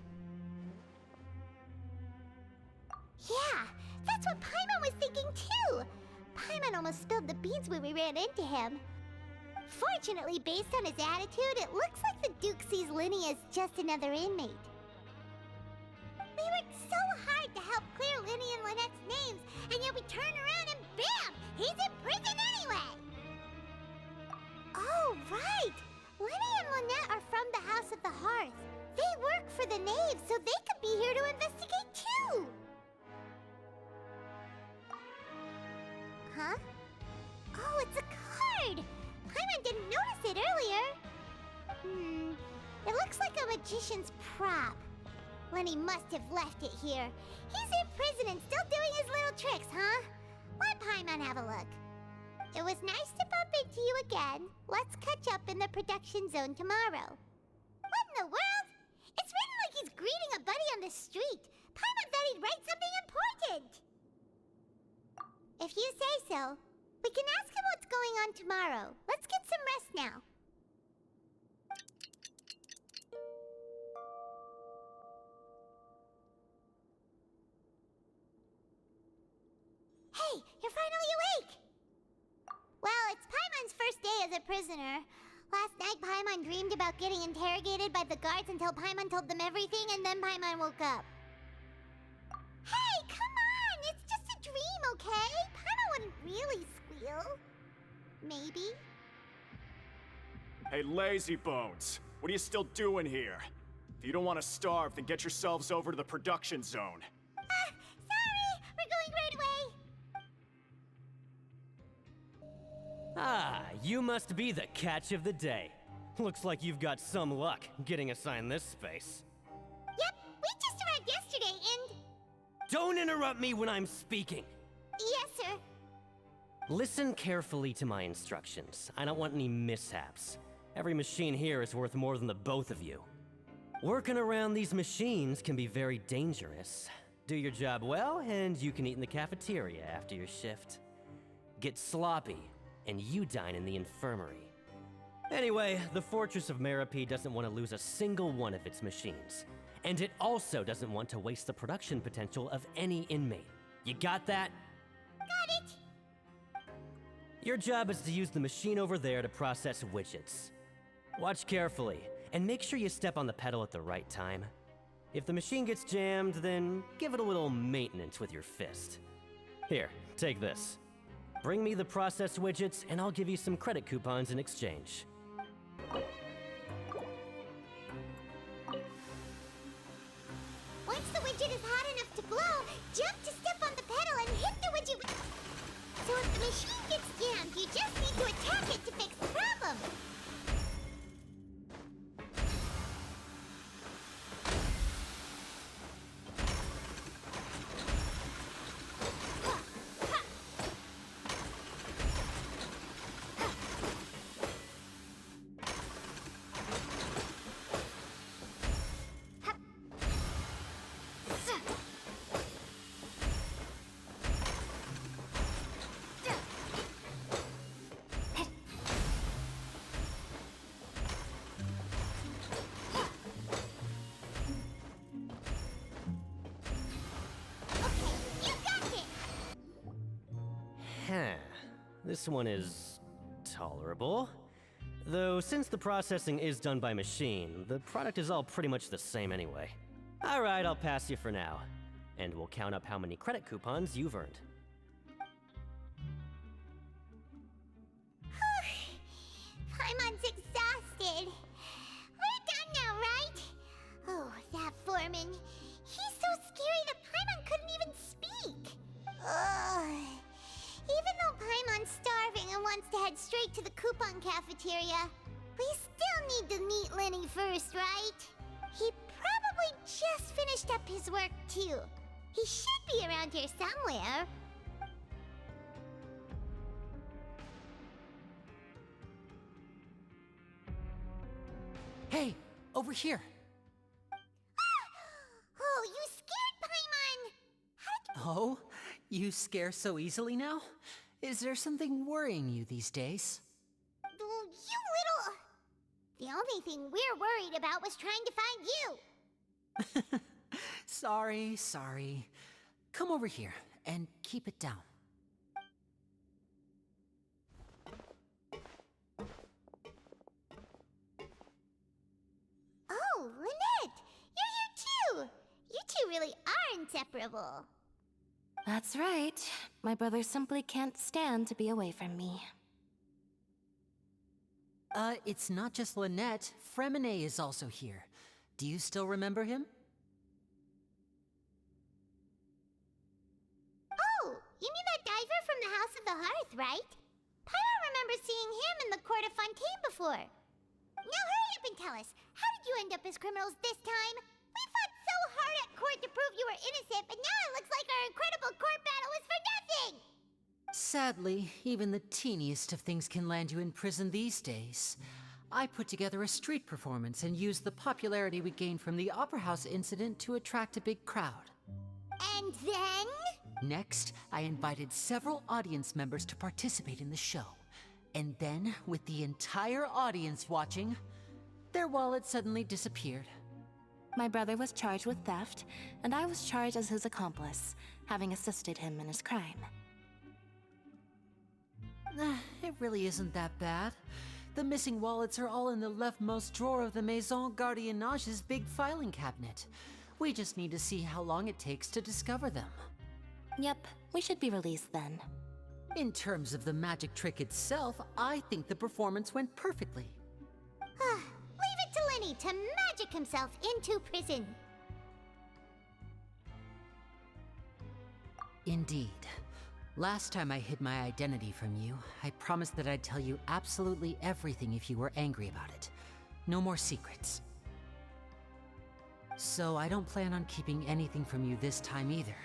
[SPEAKER 1] Yeah, that's what Paimon was thinking too! Paimon almost spilled the beans when we ran into him. Fortunately, based on his attitude, it looks like the Duke sees Linny as just another inmate. We worked so hard to help clear Linny and Lynette's names, and yet we turn around and bam! He's in prison anyway! Oh, right! Linny and Lynette are from the House of the Hearth. They work for the Knave, so they could be here to investigate too! Huh? Oh, it's a card! Paimon didn't notice it earlier. It looks like a magician's prop. Lenny must have left it here. He's in prison and still doing his little tricks, huh? Let Paimon have a look. It was nice to bump into you again. Let's catch up in the production zone tomorrow. What in the world? It's written like he's greeting a buddy on the street. Paimon thought he'd write something important. If you say so. We can ask him what's going on tomorrow. Let's get some rest now. Hey, you're finally awake! Well, it's Paimon's first day as a prisoner. Last night, Paimon dreamed about getting interrogated by the guards until Paimon told them everything, and then Paimon woke up. Hey, come on! It's just a dream, okay? Paimon wouldn't really squeal. Maybe.
[SPEAKER 14] Hey, lazy bones. What are you still doing here? If you don't want to starve, then get yourselves over to the production zone.
[SPEAKER 1] Sorry! We're going right away!
[SPEAKER 15] Ah, you must be the catch of the day. Looks like you've got some luck getting assigned this space.
[SPEAKER 1] Yep, we just arrived yesterday and...
[SPEAKER 15] Don't interrupt me when I'm speaking!
[SPEAKER 1] Yes, sir.
[SPEAKER 15] Listen carefully to my instructions. I don't want any mishaps. Every machine here is worth more than the both of you. Working around these machines can be very dangerous. Do your job well, and you can eat in the cafeteria after your shift. Get sloppy, and you dine in the infirmary. Anyway, the Fortress of Meropide doesn't want to lose a single one of its machines. And it also doesn't want to waste the production potential of any inmate. You got that?
[SPEAKER 1] Got it!
[SPEAKER 15] Your job is to use the machine over there to process widgets. Watch carefully, and make sure you step on the pedal at the right time. If the machine gets jammed, then give it a little maintenance with your fist. Here, take this. Bring me the processed widgets, and I'll give you some credit coupons in exchange.
[SPEAKER 1] Once the widget is hot enough to blow, jump to step on the pedal and hit the widget. So if the machine gets jammed, you just need to attack it to fix the problem.
[SPEAKER 15] This one is tolerable. Though, since the processing is done by machine, the product is all pretty much the same anyway. Alright, I'll pass you for now. And we'll count up how many credit coupons you've earned.
[SPEAKER 1] Paimon's exhausted. We're done now, right? Oh, that foreman. He's so scary that Paimon couldn't even speak. Ugh. Even though Paimon's starving and wants to head straight to the coupon cafeteria, we still need to meet Lenny first, right? He probably just finished up his work, too. He should be around here somewhere.
[SPEAKER 12] Hey, over here.
[SPEAKER 1] Oh, you scared Paimon!
[SPEAKER 12] Oh, you scare so easily now? Is there something worrying you these days?
[SPEAKER 1] Oh, you little... The only thing we're worried about was trying to find you.
[SPEAKER 12] Sorry. Come over here and keep it down.
[SPEAKER 1] Oh, Lynette! You're here too! You two really are inseparable.
[SPEAKER 4] That's right. My brother simply can't stand to be away from me.
[SPEAKER 12] It's not just Lynette. Fremine is also here. Do you still remember him?
[SPEAKER 1] Oh, you mean that diver from the House of the Hearth, right? Pyro remembers seeing him in the Court of Fontaine before. Now hurry up and tell us, how did you end up as criminals this time? We fought so hard at court to prove you were innocent, but now it looks like our incredible court battle was for nothing!
[SPEAKER 12] Sadly, even the teeniest of things can land you in prison these days. I put together a street performance and used the popularity we gained from the Opera House incident to attract a big crowd.
[SPEAKER 1] And then?
[SPEAKER 12] Next, I invited several audience members to participate in the show. And then, with the entire audience watching, their wallet suddenly disappeared.
[SPEAKER 4] My brother was charged with theft, and I was charged as his accomplice, having assisted him in his crime.
[SPEAKER 12] It really isn't that bad. The missing wallets are all in the leftmost drawer of the Maison Gardiennage's big filing cabinet. We just need to see how long it takes to discover them.
[SPEAKER 4] Yep, we should be released then.
[SPEAKER 12] In terms of the magic trick itself, I think the performance went perfectly.
[SPEAKER 1] Leave it to Lenny to magic himself into prison.
[SPEAKER 12] Indeed. Last time I hid my identity from you, I promised that I'd tell you absolutely everything if you were angry about it. No more secrets. So I don't plan on keeping anything from you this time either.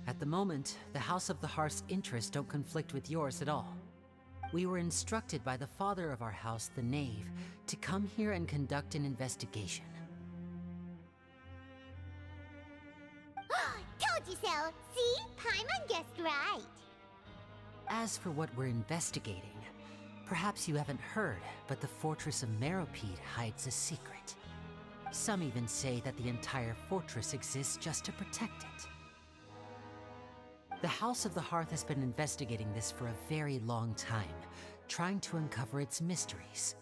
[SPEAKER 12] At the moment, the House of the Hearth's interests don't conflict with yours at all. We were instructed by the father of our house, the Knave, to come here and conduct an investigation.
[SPEAKER 1] Told you so! See? Paimon guessed right.
[SPEAKER 12] As for what we're investigating, perhaps you haven't heard, but the fortress of Meropide hides a secret. Some even say that the entire fortress exists just to protect it. The House of the Hearth has been investigating this for a very long time, trying to uncover its mysteries.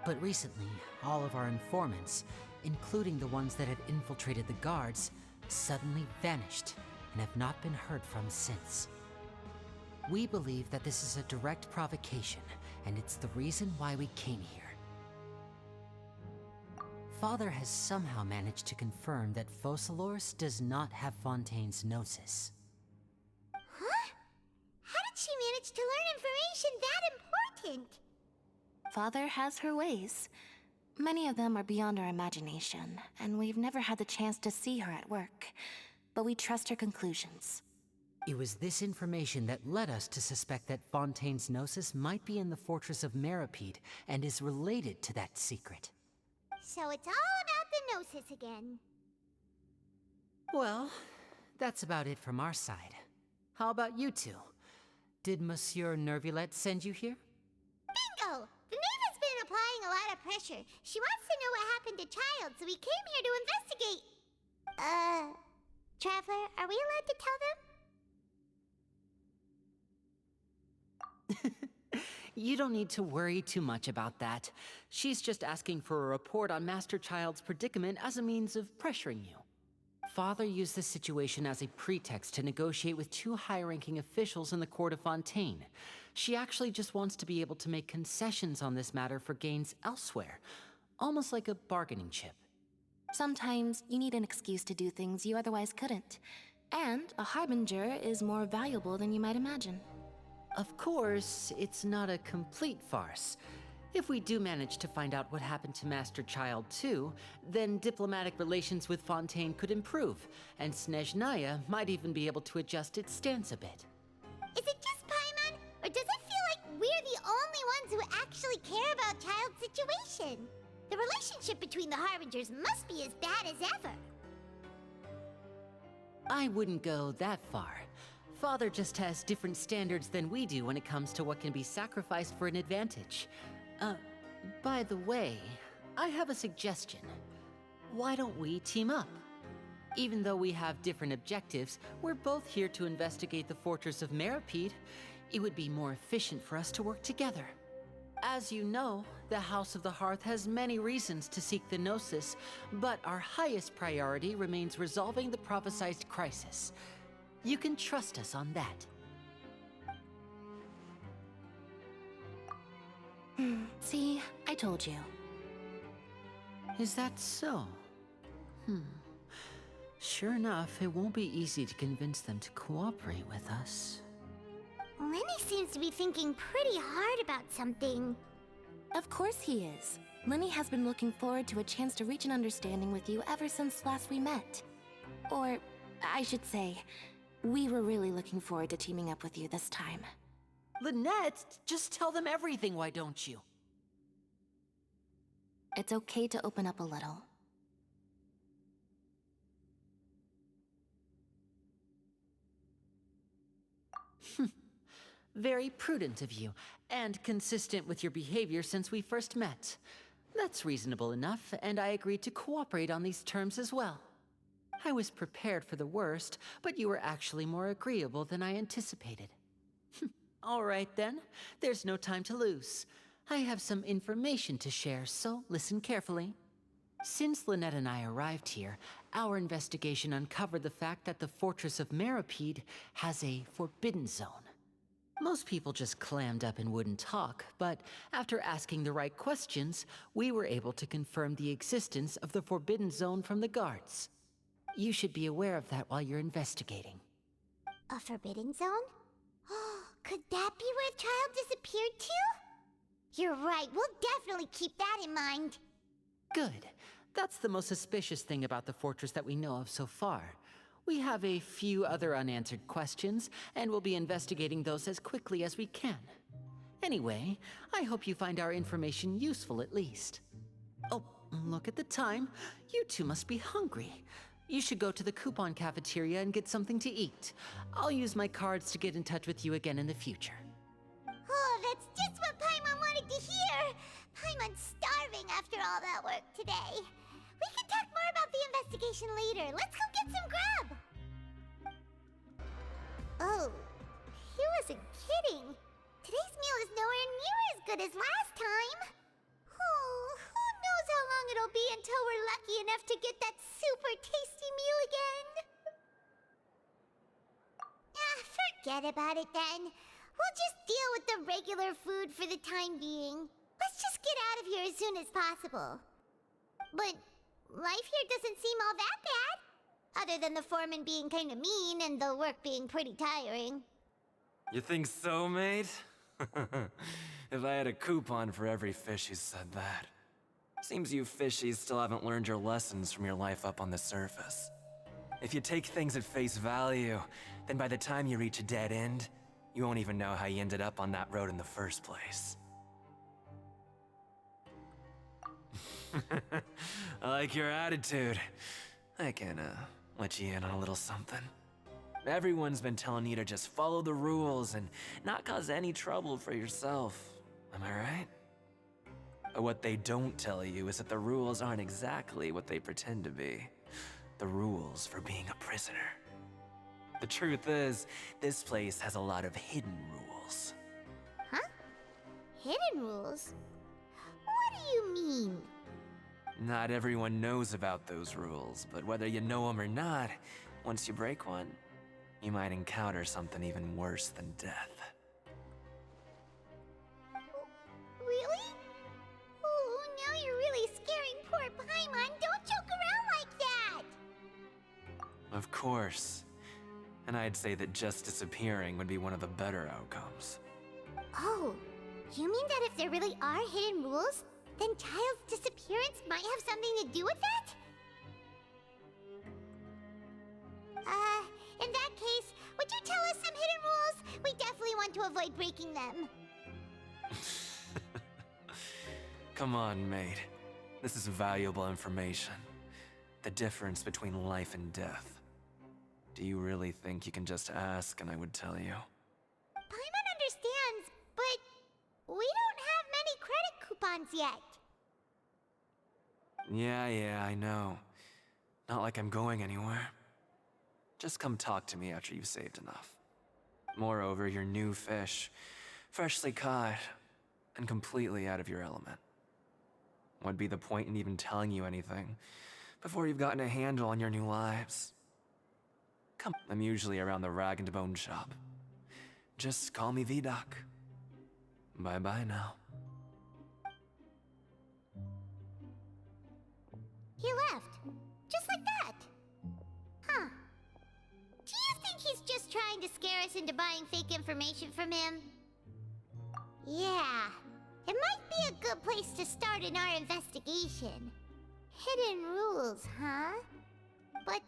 [SPEAKER 12] But recently, all of our informants, including the ones that had infiltrated the guards, suddenly vanished and have not been heard from since. We believe that this is a direct provocation, and it's the reason why we came here. Father has somehow managed to confirm that Focalors does not have Fontaine's Gnosis.
[SPEAKER 1] Huh? How did she manage to learn information that important?
[SPEAKER 4] Father has her ways. Many of them are beyond our imagination, and we've never had the chance to see her at work. But we trust her conclusions.
[SPEAKER 12] It was this information that led us to suspect that Fontaine's Gnosis might be in the fortress of Meropide and is related to that secret.
[SPEAKER 1] So it's all about the Gnosis again.
[SPEAKER 12] Well, that's about it from our side. How about you two? Did Monsieur Nervulette send you here?
[SPEAKER 1] Bingo! The Knave has been applying a lot of pressure. She wants to know what happened to Child, so we came here to investigate. Traveler, are we allowed to tell them?
[SPEAKER 12] You don't need to worry too much about that. She's just asking for a report on Master Child's predicament as a means of pressuring you. Father used this situation as a pretext to negotiate with two high-ranking officials in the court of Fontaine. She actually just wants to be able to make concessions on this matter for gains elsewhere, almost like a bargaining chip.
[SPEAKER 16] Sometimes you need an excuse to do things you otherwise couldn't. And a harbinger is more valuable than you might imagine.
[SPEAKER 12] Of course, it's not a complete farce. If we do manage to find out what happened to Master Child too, then diplomatic relations with Fontaine could improve, and Snezhnaya might even be able to adjust its stance a bit.
[SPEAKER 1] Is it just Paimon, or does it feel like we're the only ones who actually care about Child's situation? The relationship between the Harbingers must be as bad as ever.
[SPEAKER 12] I wouldn't go that far. Father just has different standards than we do when it comes to what can be sacrificed for an advantage. By the way, I have a suggestion. Why don't we team up? Even though we have different objectives, we're both here to investigate the fortress of Meropide. It would be more efficient for us to work together. As you know, the House of the Hearth has many reasons to seek the Gnosis, but our highest priority remains resolving the prophesized crisis. You can trust us on that.
[SPEAKER 16] See, I told you.
[SPEAKER 12] Is that so? Sure enough, it won't be easy to convince them to cooperate with us.
[SPEAKER 1] Lenny seems to be thinking pretty hard about something.
[SPEAKER 16] Of course he is. Lenny has been looking forward to a chance to reach an understanding with you ever since last we met. Or, I should say, we were really looking forward to teaming up with you this time.
[SPEAKER 12] Lynette, just tell them everything, why don't you?
[SPEAKER 16] It's okay to open up a little.
[SPEAKER 12] Very prudent of you, and consistent with your behavior since we first met. That's reasonable enough, and I agreed to cooperate on these terms as well. I was prepared for the worst, but you were actually more agreeable than I anticipated. All right then, there's no time to lose. I have some information to share, so listen carefully. Since Lynette and I arrived here, our investigation uncovered the fact that the Fortress of Meropide has a forbidden zone. Most people just clammed up and wouldn't talk, but after asking the right questions, we were able to confirm the existence of the Forbidden Zone from the guards. You should be aware of that while you're investigating.
[SPEAKER 1] A forbidden zone? Could that be where Child disappeared to? You're right, we'll definitely keep that in mind.
[SPEAKER 12] Good. That's the most suspicious thing about the fortress that we know of so far. We have a few other unanswered questions, and we'll be investigating those as quickly as we can. Anyway, I hope you find our information useful at least. Oh, look at the time. You two must be hungry. You should go to the coupon cafeteria and get something to eat. I'll use my cards to get in touch with you again in the future.
[SPEAKER 1] Oh, that's just what Paimon wanted to hear! Paimon's starving after all that work today. We can talk more about the investigation later. Let's go get some grub! Oh, he wasn't kidding. Today's meal is nowhere near as good as last time. Oh, who knows how long it'll be until we're lucky enough to get that super tasty meal again? Forget about it then. We'll just deal with the regular food for the time being. Let's just get out of here as soon as possible. But life here doesn't seem all that bad. Other than the foreman being kind of mean and the work being pretty tiring.
[SPEAKER 10] You think so, mate? If I had a coupon for every fish who said that. Seems you fishies still haven't learned your lessons from your life up on the surface. If you take things at face value, then by the time you reach a dead end, you won't even know how you ended up on that road in the first place. I like your attitude. I can, let you in on a little something. Everyone's been telling you to just follow the rules and not cause any trouble for yourself. Am I right? But what they don't tell you is that the rules aren't exactly what they pretend to be. The rules for being a prisoner. The truth is, this place has a lot of hidden rules.
[SPEAKER 1] Huh? hidden rules? What do you mean?
[SPEAKER 17] Not everyone knows about those rules, but whether you know them or not, once you break one, you might encounter something even worse than death.
[SPEAKER 1] Really? Oh, now you're really scaring poor Paimon. Don't joke around like that!
[SPEAKER 17] Of course. And I'd say that just disappearing would be one of the better outcomes.
[SPEAKER 1] Oh, you mean that if there really are hidden rules, then Child's disappearance might have something to do with that? In that case, would you tell us some hidden rules? We definitely want to avoid breaking them.
[SPEAKER 17] Come on, mate. This is valuable information. The difference between life and death. Do you really think you can just ask and I would tell you?
[SPEAKER 1] Paimon understands, but we don't have many credit coupons yet.
[SPEAKER 17] Yeah, I know. Not like I'm going anywhere. Just come talk to me after you've saved enough. Moreover, you're new fish, freshly caught, and completely out of your element. What'd be the point in even telling you anything before you've gotten a handle on your new lives? Come, I'm usually around the rag and bone shop. Just call me V-Doc. Bye-bye now.
[SPEAKER 1] He left. Just like that. Huh. Do you think he's just trying to scare us into buying fake information from him? Yeah. It might be a good place to start in our investigation. Hidden rules, huh? But,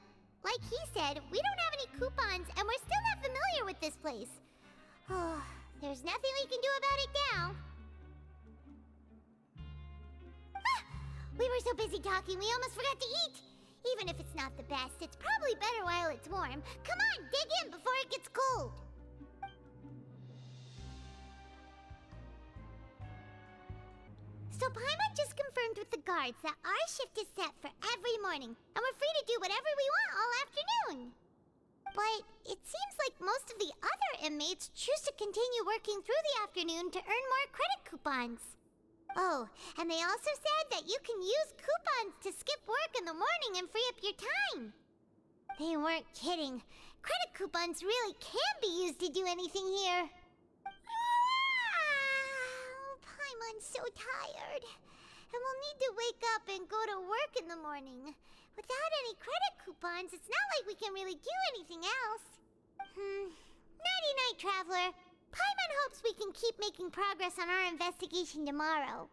[SPEAKER 1] like he said, we don't have any coupons and we're still not familiar with this place. Oh, there's nothing we can do about it now. We were so busy talking, we almost forgot to eat. Even if it's not the best, it's probably better while it's warm. Come on, dig in before it gets cold. So Paimon just confirmed with the guards that our shift is set for every morning, and we're free to do whatever we want all afternoon. But it seems like most of the other inmates choose to continue working through the afternoon to earn more credit coupons. Oh, and they also said that you can use coupons to skip work in the morning and free up your time. They weren't kidding. Credit coupons really can be used to do anything here. Paimon's so tired. And we'll need to wake up and go to work in the morning. Without any credit coupons, it's not like we can really do anything else. Nighty-night, Traveler. Paimon hopes we can keep making progress on our investigation tomorrow.